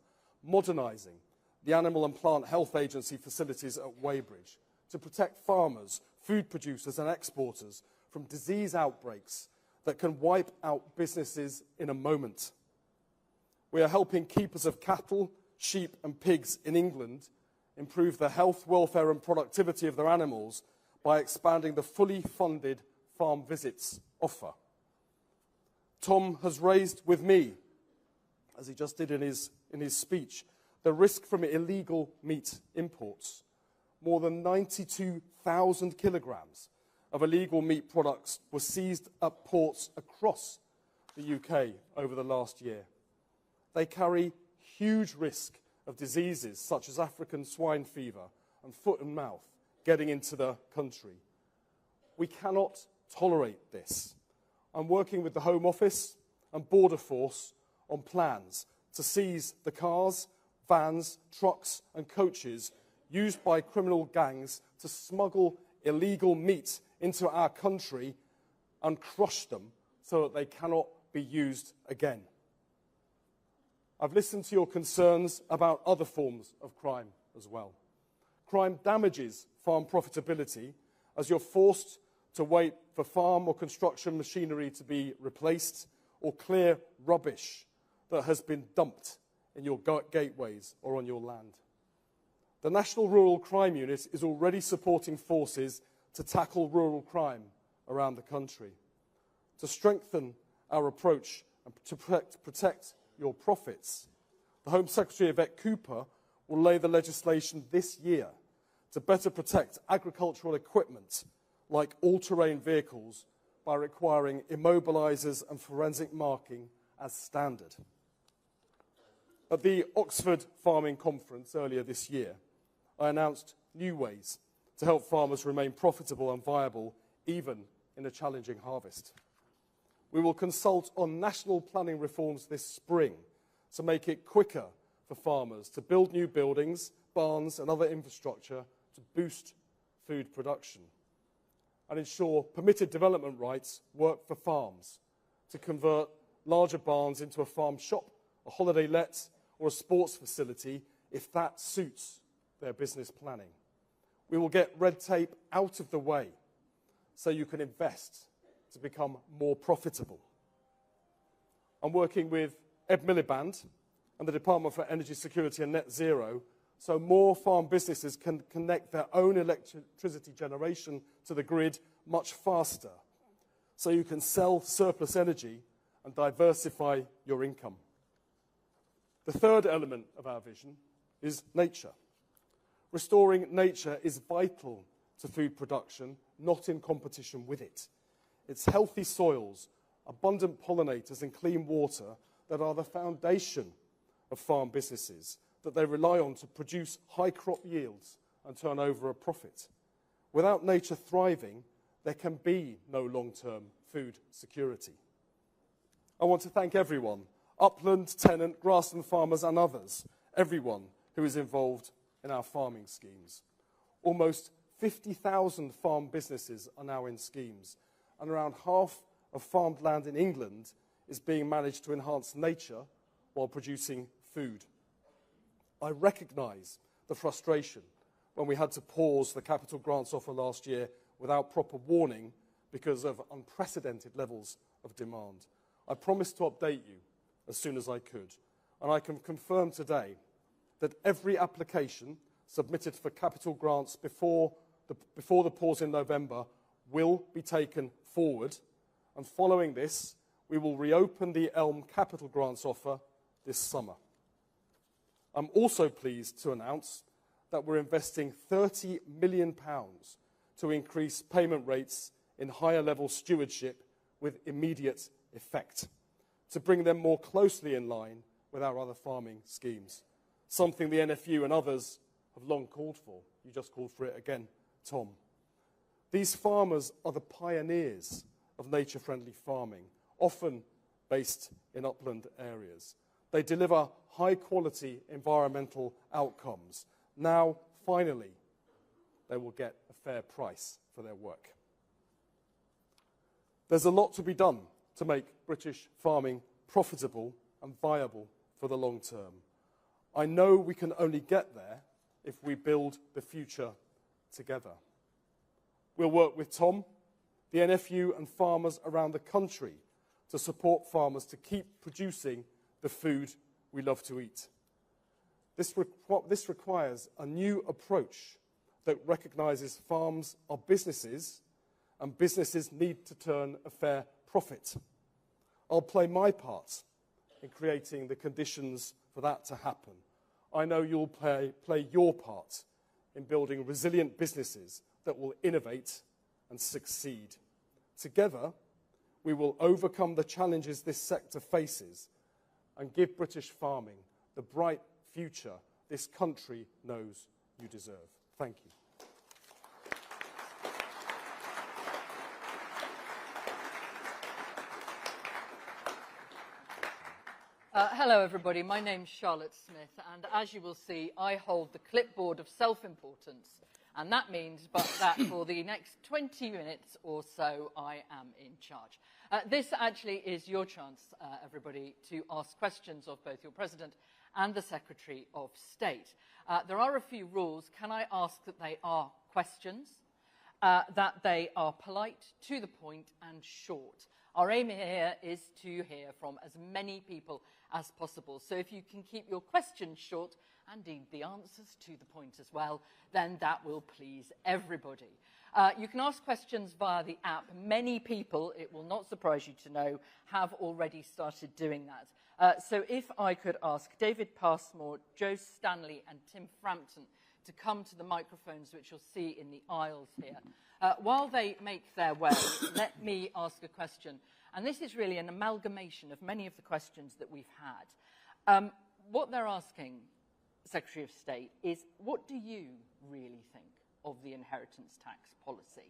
modernising the Animal and Plant Health Agency facilities at Weybridge to protect farmers, food producers and exporters from disease outbreaks that can wipe out businesses in a moment. We are helping keepers of cattle, sheep and pigs in England improve the health, welfare and productivity of their animals by expanding the fully funded farm visits offer. Tom has raised with me, as he just did in his speech, the risk from illegal meat imports. More than 92,000 kilograms of illegal meat products were seized at ports across the UK over the last year. They carry huge risk of diseases such as African swine fever and foot and mouth getting into the country. We cannot tolerate this. I'm working with the Home Office and Border Force on plans to seize the cars, vans, trucks and coaches used by criminal gangs to smuggle illegal meat into our country and crush them so that they cannot be used again. I've listened to your concerns about other forms of crime as well. Crime damages farm profitability as you're forced to wait for farm or construction machinery to be replaced or clear rubbish that has been dumped in your gateways or on your land. The National Rural Crime Unit is already supporting forces to tackle rural crime around the country. To strengthen our approach and to protect your profits, the Home Secretary, Yvette Cooper, will lay the legislation this year to better protect agricultural equipment like all-terrain vehicles by requiring immobilisers and forensic marking as standard. At the Oxford Farming Conference earlier this year, I announced new ways to help farmers remain profitable and viable even in a challenging harvest. We will consult on national planning reforms this spring to make it quicker for farmers to build new buildings, barns and other infrastructure to boost food production, and ensure permitted development rights work for farms to convert larger barns into a farm shop, a holiday let or a sports facility if that suits their business planning. We will get red tape out of the way so you can invest to become more profitable. I'm working with Ed Miliband and the Department for Energy Security and Net Zero so more farm businesses can connect their own electricity generation to the grid much faster, so you can sell surplus energy and diversify your income. The third element of our vision is nature. Restoring nature is vital to food production, not in competition with it. It's healthy soils, abundant pollinators and clean water that are the foundation of farm businesses that they rely on to produce high crop yields and turn over a profit. Without nature thriving, there can be no long-term food security. I want to thank everyone, upland, tenant, grassland farmers and others, everyone who is involved in our farming schemes. Almost 50,000 farm businesses are now in schemes, and around half of farmed land in England is being managed to enhance nature while producing food. I recognise the frustration when we had to pause the capital grants offer last year without proper warning because of unprecedented levels of demand. I promised to update you as soon as I could, and I can confirm today that every application submitted for capital grants before the pause in November will be taken forward, and following this, we will reopen the Elm capital grants offer this summer. I'm also pleased to announce that we're investing £30 million to increase payment rates in higher level stewardship with immediate effect, to bring them more closely in line with our other farming schemes, something the NFU and others have long called for. You just called for it again, Tom. These farmers are the pioneers of nature-friendly farming, often based in upland areas. They deliver high-quality environmental outcomes. Now, finally, they will get a fair price for their work. There's a lot to be done to make British farming profitable and viable for the long term. I know we can only get there if we build the future together. We'll work with Tom, the NFU and farmers around the country to support farmers to keep producing the food we love to eat. This requires a new approach that recognises farms are businesses and businesses need to turn a fair profit. I'll play my part in creating the conditions for that to happen. I know you'll play your part in building resilient businesses that will innovate and succeed. Together, we will overcome the challenges this sector faces and give British farming the bright future this country knows you deserve. Thank you. Hello everybody, my name's Charlotte Smith, and as you will see, I hold the clipboard of self-importance, and that means that for the next 20 minutes or so, I am in charge. This actually is your chance, everybody, to ask questions of both your President and the Secretary of State. There are a few rules. Can I ask that they are questions, that they are polite, to the point, and short? Our aim here is to hear from as many people as possible. So if you can keep your questions short, and indeed the answers to the point as well, then that will please everybody. You can ask questions via the app. Many people, it will not surprise you to know, have already started doing that. So if I could ask David Passmore, Joe Stanley and Tim Frampton to come to the microphones, which you'll see in the aisles here. While they make their way, let me ask a question. And this is really an amalgamation of many of the questions that we've had. What they're asking, Secretary of State, is what do you really think of the inheritance tax policy?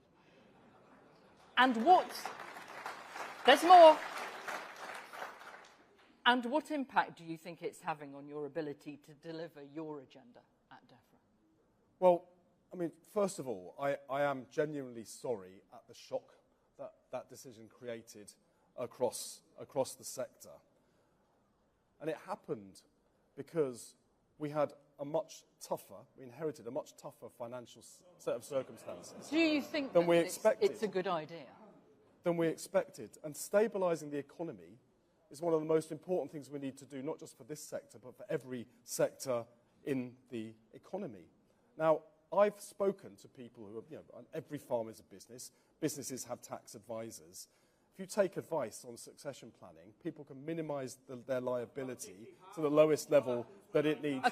And what... There's more. And what impact do you think it's having on your ability to deliver your agenda at DEFRA? Well, I mean, first of all, I am genuinely sorry at the shock that that decision created across the sector. And it happened because we inherited a much tougher financial set of circumstances. Do you think than that we expected. it's a good idea? Than we expected. And stabilising the economy is one of the most important things we need to do, not just for this sector, but for every sector in the economy. Now, I've spoken to people who are, every farm is a business. Businesses have tax advisors. If you take advice on succession planning, people can minimise their liability to the lowest level that it needs.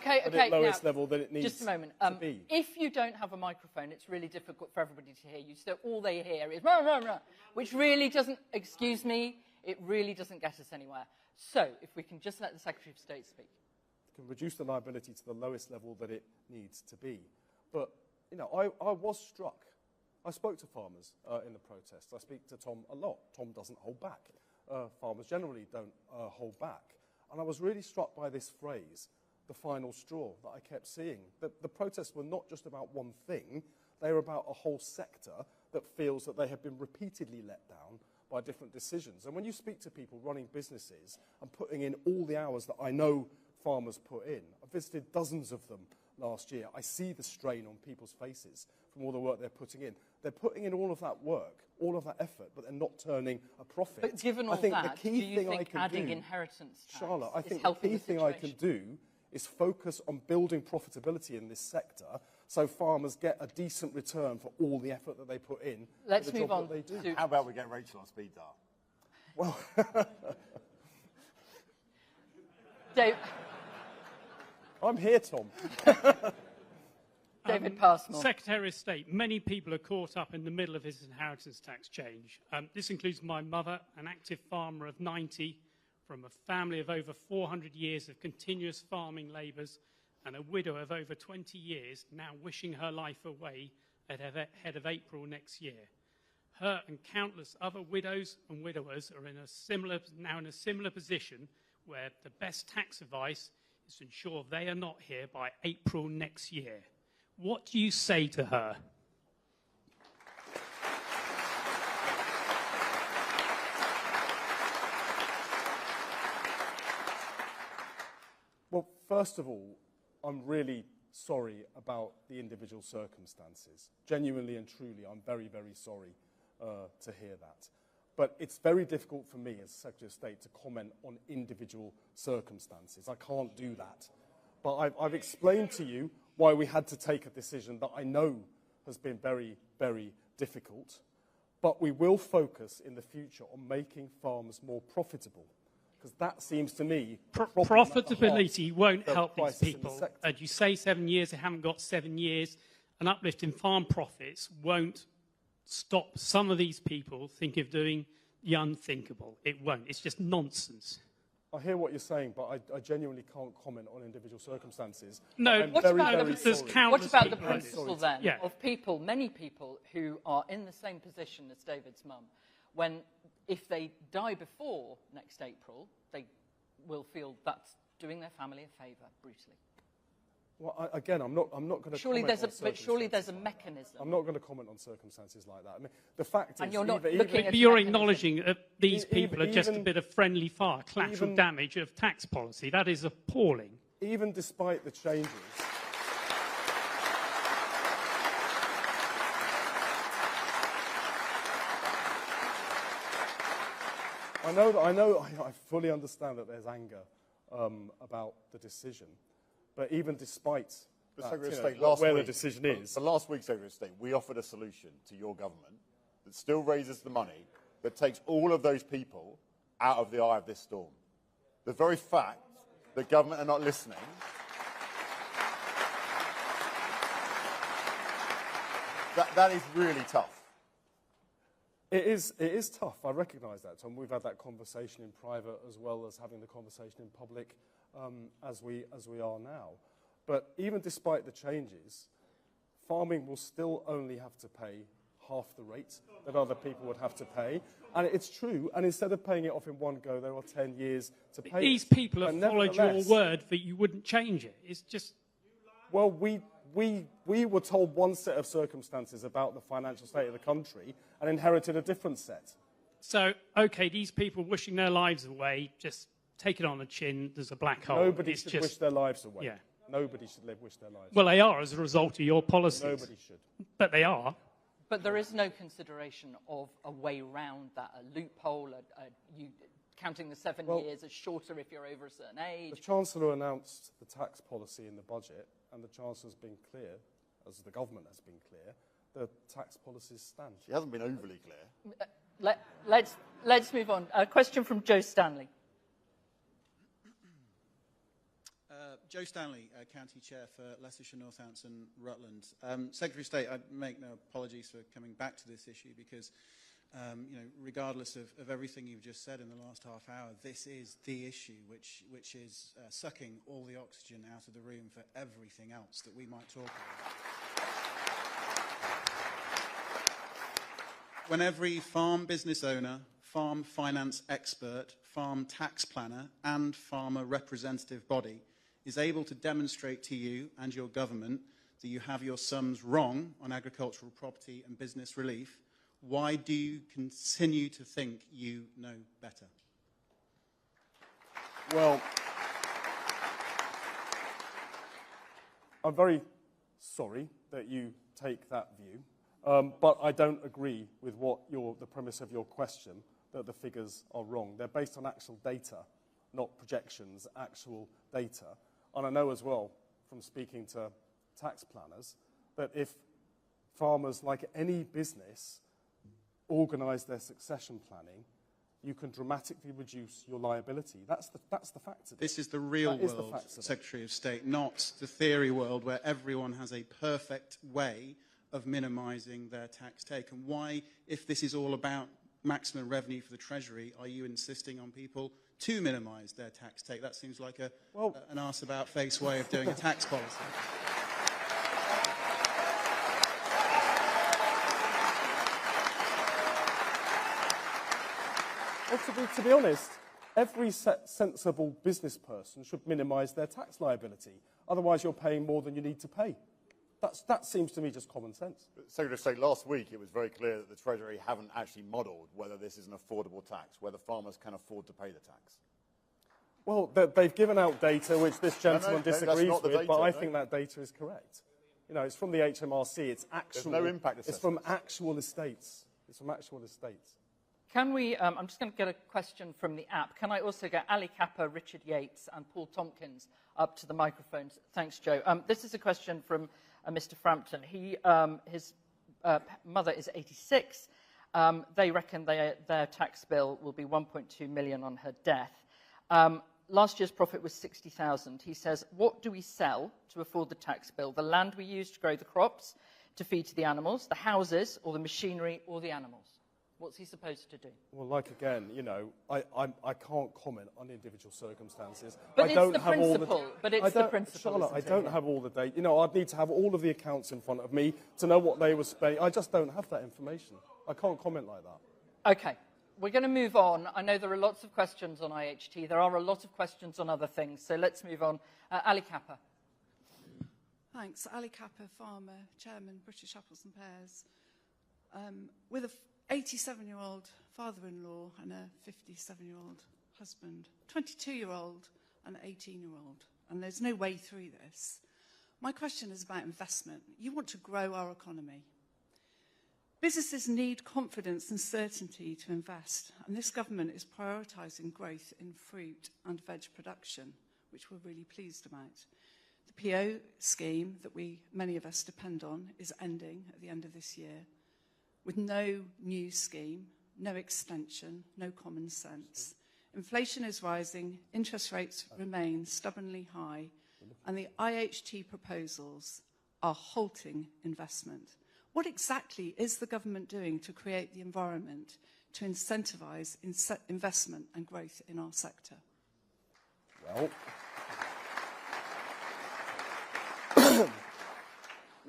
Level that it needs. Just a moment. To be. If you don't have a microphone, it's really difficult for everybody to hear you. So all they hear is rah, rah, rah, which really doesn't. Excuse me. It really doesn't get us anywhere. So if we can just let the Secretary of State speak. Can reduce the liability to the lowest level that it needs to be. But I was struck. I spoke to farmers in the protest. I speak to Tom a lot. Tom doesn't hold back. Farmers generally don't hold back. And I was really struck by this phrase, the final straw, that I kept seeing. The protests were not just about one thing. They were about a whole sector that feels that they have been repeatedly let down by different decisions. And when you speak to people running businesses and putting in all the hours that I know farmers put in, I visited dozens of them last year. I see the strain on people's faces from all the work they're putting in. They're putting in all of that work, all of that effort, but they're not turning a profit. But given all that, do you think adding inheritance tax Charlotte, I think is the key thing I can do is focus on building profitability in this sector so farmers get a decent return for all the effort that they put in. Let's move on. How about we get Rachel on speed dial? Well, Dave, I'm here, Tom. David Passmore. Secretary of State, many people are caught up in the middle of his inheritance tax change. This includes my mother, an active farmer of 90, from a family of over 400 years of continuous farming labours, and a widow of over 20 years now wishing her life away ahead of April next year. Her and countless other widows and widowers are now in a similar position where the best tax advice is to ensure they are not here by April next year. What do you say to her? Well, first of all, I'm really sorry about the individual circumstances. Genuinely and truly, I'm very, very sorry to hear that. But it's very difficult for me as Secretary of State to comment on individual circumstances. I can't do that. But I've explained to you why we had to take a decision that I know has been very, very difficult. But we will focus in the future on making farmers more profitable, because that seems to me... Profitability won't help these people. You say 7 years, they haven't got 7 years. An uplift in farm profits won't stop some of these people thinking of doing the unthinkable. It won't. It's just nonsense. I hear what you're saying, but I genuinely can't comment on individual circumstances. No, what about the principle then of people, many people who are in the same position as David's mum, when if they die before next April, they will feel that's doing their family a favour, brutally. Well, again, I'm not going to. Surely there's a mechanism. I'm not going to comment on circumstances like that. I mean, the fact is, you're not you're acknowledging that these people are just a bit of friendly fire, collateral damage of tax policy. That is appalling. Even despite the changes. I fully understand that there's anger about the decision. But even despite where the decision is... For last week's Secretary of State, we offered a solution to your government that still raises the money, that takes all of those people out of the eye of this storm. The very fact that government are not listening... that is really tough. It is tough. I recognise that, Tom. We've had that conversation in private as well as having the conversation in public as we are now. But even despite the changes, farming will still only have to pay half the rate that other people would have to pay. And it's true, and instead of paying it off in one go, there are 10 years to pay These it. people have But followed your nevertheless, word that you wouldn't change it. It's just... Well, we were told one set of circumstances about the financial state of the country and inherited a different set. So, OK, these people wishing their lives away, just take it on the chin, there's a black hole. Nobody should wish their lives away. Yeah. Nobody should wish their lives Well, they are as a result of your policies. Nobody should. But they are. But there is no consideration of a way round that, a loophole, you counting the 7 years as shorter if you're over a certain age. The Chancellor announced the tax policy in the budget, and the Chancellor's been clear, as the government has been clear, the tax policies stand. She hasn't been overly clear. Let's move on. A question from Joe Stanley. Joe Stanley, County Chair for Leicestershire, Northampton, Rutland. Secretary of State, I make no apologies for coming back to this issue because, regardless of everything you've just said in the last half hour, this is the issue which is sucking all the oxygen out of the room for everything else that we might talk about. When every farm business owner, farm finance expert, farm tax planner and farmer representative body is able to demonstrate to you and your government that you have your sums wrong on agricultural property and business relief, why do you continue to think you know better? Well, I'm very sorry that you take that view, but I don't agree with the premise of your question, that the figures are wrong. They're based on actual data, not projections, actual data. And I know as well, from speaking to tax planners, that if farmers, like any business, organise their succession planning, you can dramatically reduce your liability. That's the fact of it. This is the real world, Secretary of State, not the theory world where everyone has a perfect way of minimising their tax take. And why, if this is all about maximum revenue for the Treasury, are you insisting on people to minimise their tax take? That seems like an arse-about-face way of doing a tax policy. Well, to be honest, every sensible business person should minimise their tax liability. Otherwise, you're paying more than you need to pay. That seems to me just common sense. But Secretary of State, last week it was very clear that the Treasury haven't actually modelled whether this is an affordable tax, whether farmers can afford to pay the tax. Well, they've given out data which this gentleman disagrees with, data, but I think that data is correct. You know, it's from the HMRC. It's actual. There's no impact assessment. It's from actual estates. It's from actual estates. Can we, I'm just going to get a question from the app. Can I also get Ali Kappa, Richard Yates and Paul Tompkins up to the microphones? Thanks, Joe. This is a question from Mr. Frampton. His mother is 86. They reckon their tax bill will be 1.2 million on her death. Last year's profit was 60,000. He says, what do we sell to afford the tax bill? The land we use to grow the crops, to feed to the animals, the houses, or the machinery, or the animals? What's he supposed to do? Well, like again, you know, I can't comment on individual circumstances. But it's the principle. But it's the principle. Charlotte, I don't have all the data. You know, I'd need to have all of the accounts in front of me to know what they were spending. I just don't have that information. I can't comment like that. Okay. We're going to move on. I know there are lots of questions on IHT. There are a lot of questions on other things. So let's move on. Ali Kappa. Thanks. Ali Kappa, farmer, chairman, British Apples and Pears. With a 87-year-old father-in-law and a 57-year-old husband, 22-year-old and 18-year-old. And there's no way through this. My question is about investment. You want to grow our economy. Businesses need confidence and certainty to invest, and this government is prioritising growth in fruit and veg production, which we're really pleased about. The PO scheme that many of us depend on is ending at the end of this year, with no new scheme, no extension, no common sense. Inflation is rising, interest rates remain stubbornly high, and the IHT proposals are halting investment. What exactly is the government doing to create the environment to incentivise investment and growth in our sector?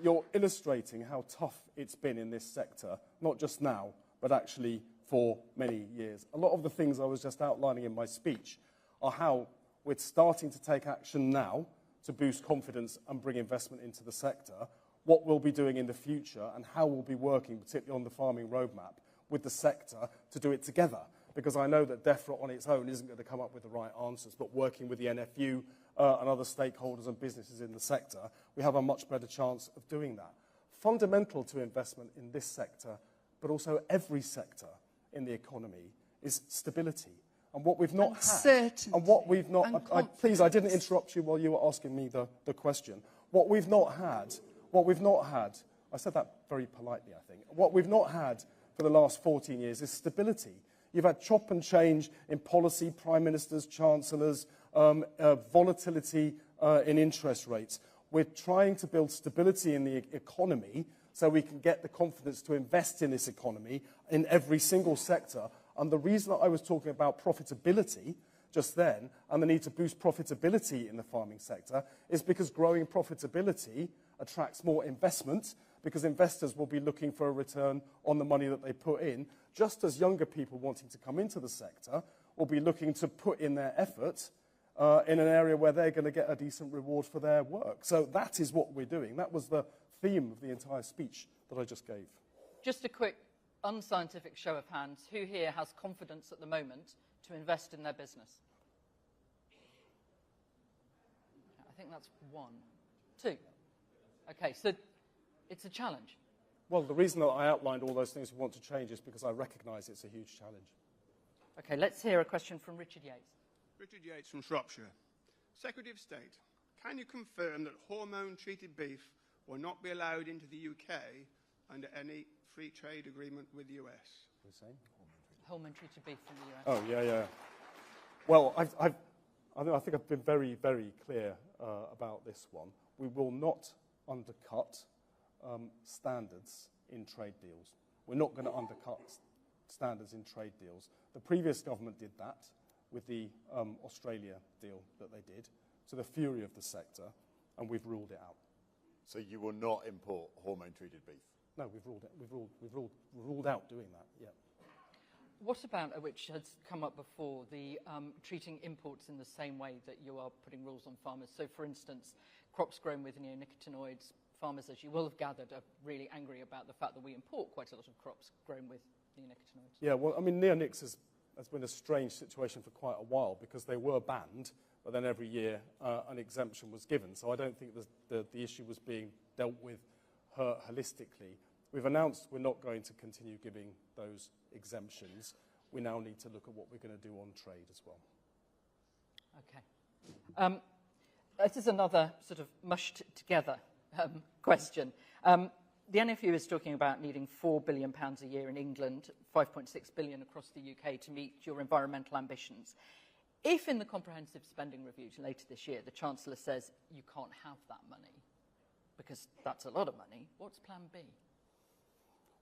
you're illustrating how tough it's been in this sector, not just now, but actually for many years. A lot of the things I was just outlining in my speech are how we're starting to take action now to boost confidence and bring investment into the sector, what we'll be doing in the future, and how we'll be working, particularly on the farming roadmap, with the sector to do it together. Because I know that DEFRA on its own isn't going to come up with the right answers, but working with the NFU and other stakeholders and businesses in the sector, we have a much better chance of doing that. Fundamental to investment in this sector, but also every sector in the economy, is stability. And what we've not had, and what we've not, please, I didn't interrupt you while you were asking me the question. What we've not had, I said that very politely, I think. What we've not had for the last 14 years is stability. You've had chop and change in policy, prime ministers, chancellors, volatility in interest rates. We're trying to build stability in the economy so we can get the confidence to invest in this economy in every single sector. And the reason that I was talking about profitability just then, and the need to boost profitability in the farming sector, is because growing profitability attracts more investment, because investors will be looking for a return on the money that they put in, just as younger people wanting to come into the sector will be looking to put in their effort in an area where they're going to get a decent reward for their work. So that is what we're doing. That was the theme of the entire speech that I just gave. Just a quick unscientific show of hands. Who here has confidence at the moment to invest in their business? I think that's 1, 2. Okay, so it's a challenge. Well, the reason that I outlined all those things we want to change is because I recognise it's a huge challenge. Okay, let's hear a question from Richard Yates. Richard Yates from Shropshire. Secretary of State, can you confirm that hormone-treated beef will not be allowed into the UK under any free trade agreement with the US? What are you saying? Hormone-treated beef from the US. Oh, yeah. Well, I think I've been very, very clear about this one. We will not undercut standards in trade deals. We're not going to undercut standards in trade deals. The previous government did that with the Australia deal that they did, to the fury of the sector, and we've ruled it out. So you will not import hormone-treated beef? No, we've ruled out doing that, yeah. What about, which has come up before, the treating imports in the same way that you are putting rules on farmers? So, for instance, crops grown with neonicotinoids, farmers, as you will have gathered, are really angry about the fact that we import quite a lot of crops grown with neonicotinoids. Yeah, well, I mean, neonics has been a strange situation for quite a while because they were banned, but then every year an exemption was given. So I don't think the issue was being dealt with holistically. We've announced we're not going to continue giving those exemptions. We now need to look at what we're going to do on trade as well. Okay. This is another sort of mushed together question. The NFU is talking about needing £4 billion a year in England, 5.6 billion across the UK to meet your environmental ambitions. If in the comprehensive spending review later this year, the Chancellor says you can't have that money, because that's a lot of money, what's plan B?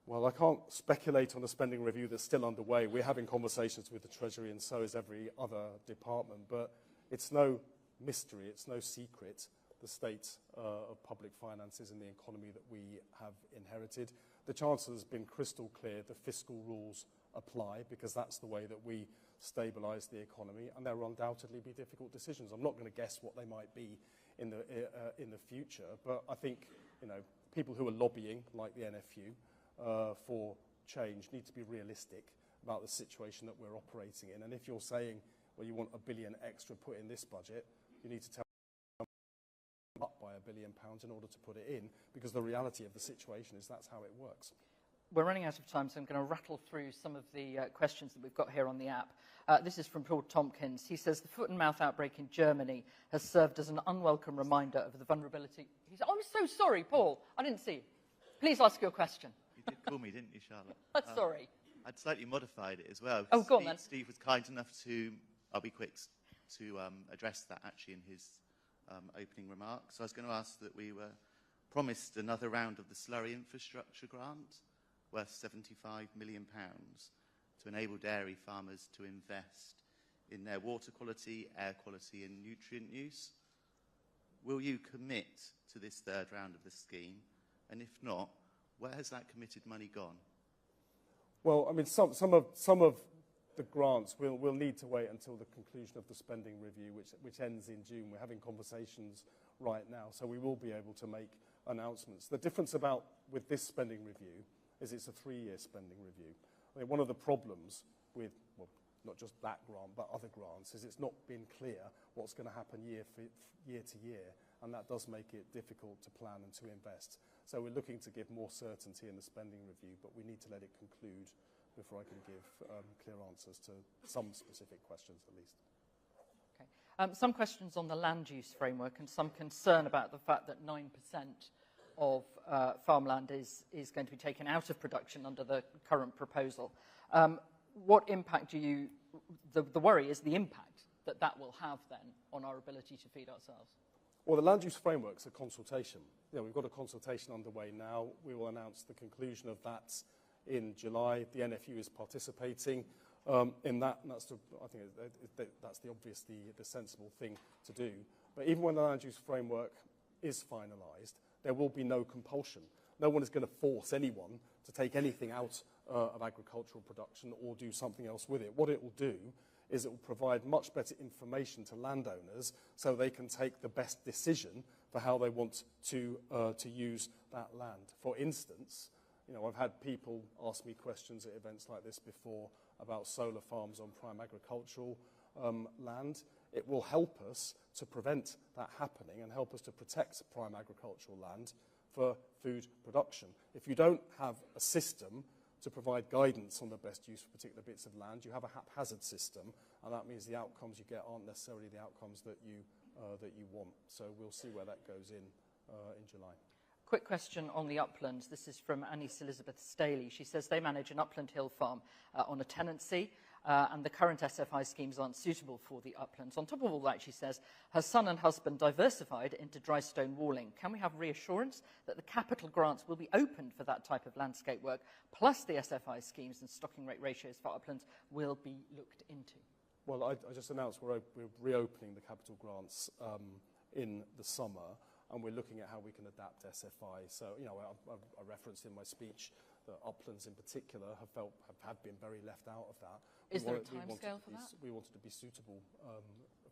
Well, I can't speculate on a spending review that's still underway. We're having conversations with the Treasury, and so is every other department. But it's no mystery, it's no secret, the state of public finances and the economy that we have inherited. The Chancellor has been crystal clear the fiscal rules apply, because that's the way that we stabilise the economy, and there will undoubtedly be difficult decisions. I'm not going to guess what they might be in the future, but I think people who are lobbying, like the NFU, for change need to be realistic about the situation that we're operating in. And if you're saying, well, you want £1 billion extra put in this budget, you need to tell up by £1 billion in order to put it in, because the reality of the situation is that's how it works. We're running out of time, so I'm going to rattle through some of the questions that we've got here on the app. This is from Paul Tompkins. He says, the foot and mouth outbreak in Germany has served as an unwelcome reminder of the vulnerability. He said, I'm so sorry, Paul. I didn't see you. Please ask your question. You did call me, didn't you, Charlotte? Sorry. I'd slightly modified it as well. Oh, go on then. Steve was kind enough to, I'll be quick, to address that actually in his opening remarks. So I was going to ask that we were promised another round of the slurry infrastructure grant worth £75 million to enable dairy farmers to invest in their water quality, air quality and nutrient use. Will you commit to this third round of the scheme And if not, where has that committed money gone? Well, I mean, some of the grants will need to wait until the conclusion of the spending review, which ends in June. We're having conversations right now, so we will be able to make announcements. The difference with this spending review is it's a 3-year spending review. I mean, one of the problems with, well, not just that grant, but other grants, is it's not been clear what's going to happen year to year, and that does make it difficult to plan and to invest. So we're looking to give more certainty in the spending review, but we need to let it conclude before I can give clear answers to some specific questions, at least. Okay. Some questions on the land use framework and some concern about the fact that 9% of farmland is going to be taken out of production under the current proposal. What impact do you, the worry is the impact that will have then on our ability to feed ourselves? Well, the land use framework's a consultation. We've got a consultation underway now. We will announce the conclusion of that in July. The NFU is participating in that, and I think that's the sensible thing to do. But even when the land use framework is finalised, there will be no compulsion. No one is going to force anyone to take anything out of agricultural production or do something else with it. What it will do is it will provide much better information to landowners so they can take the best decision for how they want to use that land. For instance, I've had people ask me questions at events like this before about solar farms on prime agricultural land. It will help us to prevent that happening and help us to protect prime agricultural land for food production. If you don't have a system to provide guidance on the best use for particular bits of land, you have a haphazard system, and that means the outcomes you get aren't necessarily the outcomes that you want. So we'll see where that goes in July. Quick question on the uplands. This is from Annice Elizabeth Staley. She says they manage an upland hill farm on a tenancy, and the current SFI schemes aren't suitable for the uplands. On top of all that, she says, her son and husband diversified into dry stone walling. Can we have reassurance that the capital grants will be opened for that type of landscape work, plus the SFI schemes and stocking rate ratios for uplands will be looked into? Well, I just announced we're reopening the capital grants in the summer, and we're looking at how we can adapt SFI. So, I referenced in my speech that uplands in particular have been very left out of that. Is there a timescale for that? We wanted to be suitable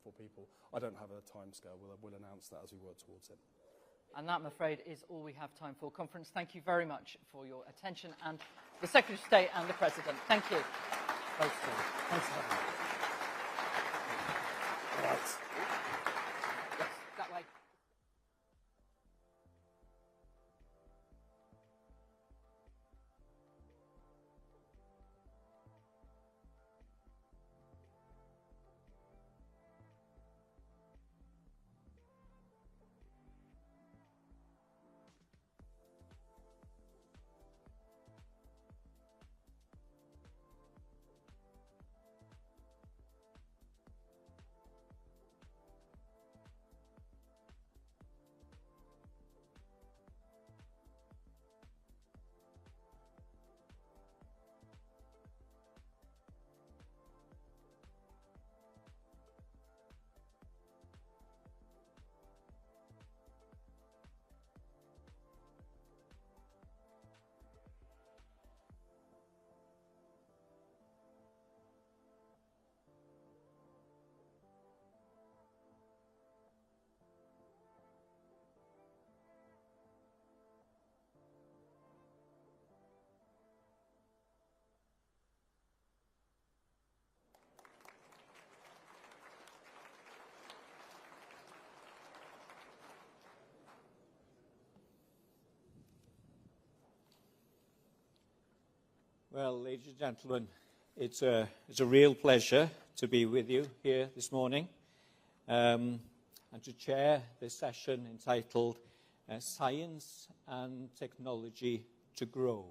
for people. I don't have a timescale. We'll announce that as we work towards it. And that, I'm afraid, is all we have time for. Conference, thank you very much for your attention, and the Secretary of State and the President. Thank you. Thanks, Tom. Thanks for having me. Right. Yes, that way. Well, ladies and gentlemen, it's a real pleasure to be with you here this morning and to chair this session entitled Science and Technology to Grow.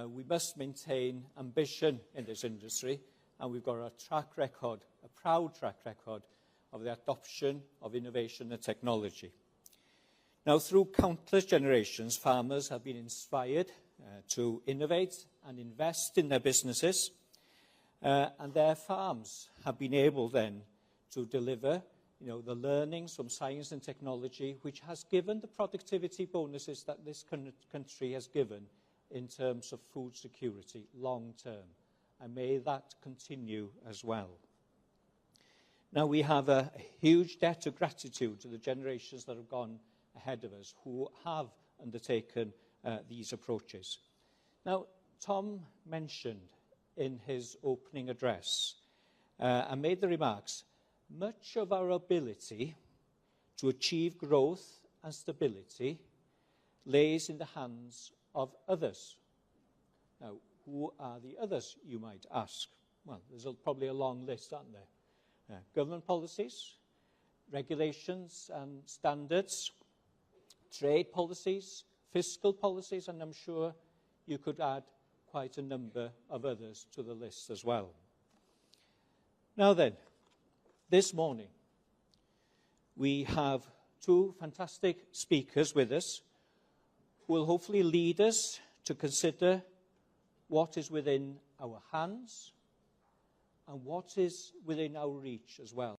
We must maintain ambition in this industry, and we've got a track record, a proud track record of the adoption of innovation and technology. Now, through countless generations, farmers have been inspired to innovate and invest in their businesses, and their farms have been able then to deliver the learnings from science and technology, which has given the productivity bonuses that this country has given in terms of food security long term. And may that continue as well. Now, we have a huge debt of gratitude to the generations that have gone ahead of us who have undertaken these approaches. Now, Tom mentioned in his opening address and made the remarks, much of our ability to achieve growth and stability lays in the hands of others. Now, who are the others, you might ask? Well, there's probably a long list, aren't there? Government policies, regulations and standards, trade policies, fiscal policies, and I'm sure you could add quite a number of others to the list as well. Now then, this morning, we have two fantastic speakers with us who will hopefully lead us to consider what is within our hands and what is within our reach as well.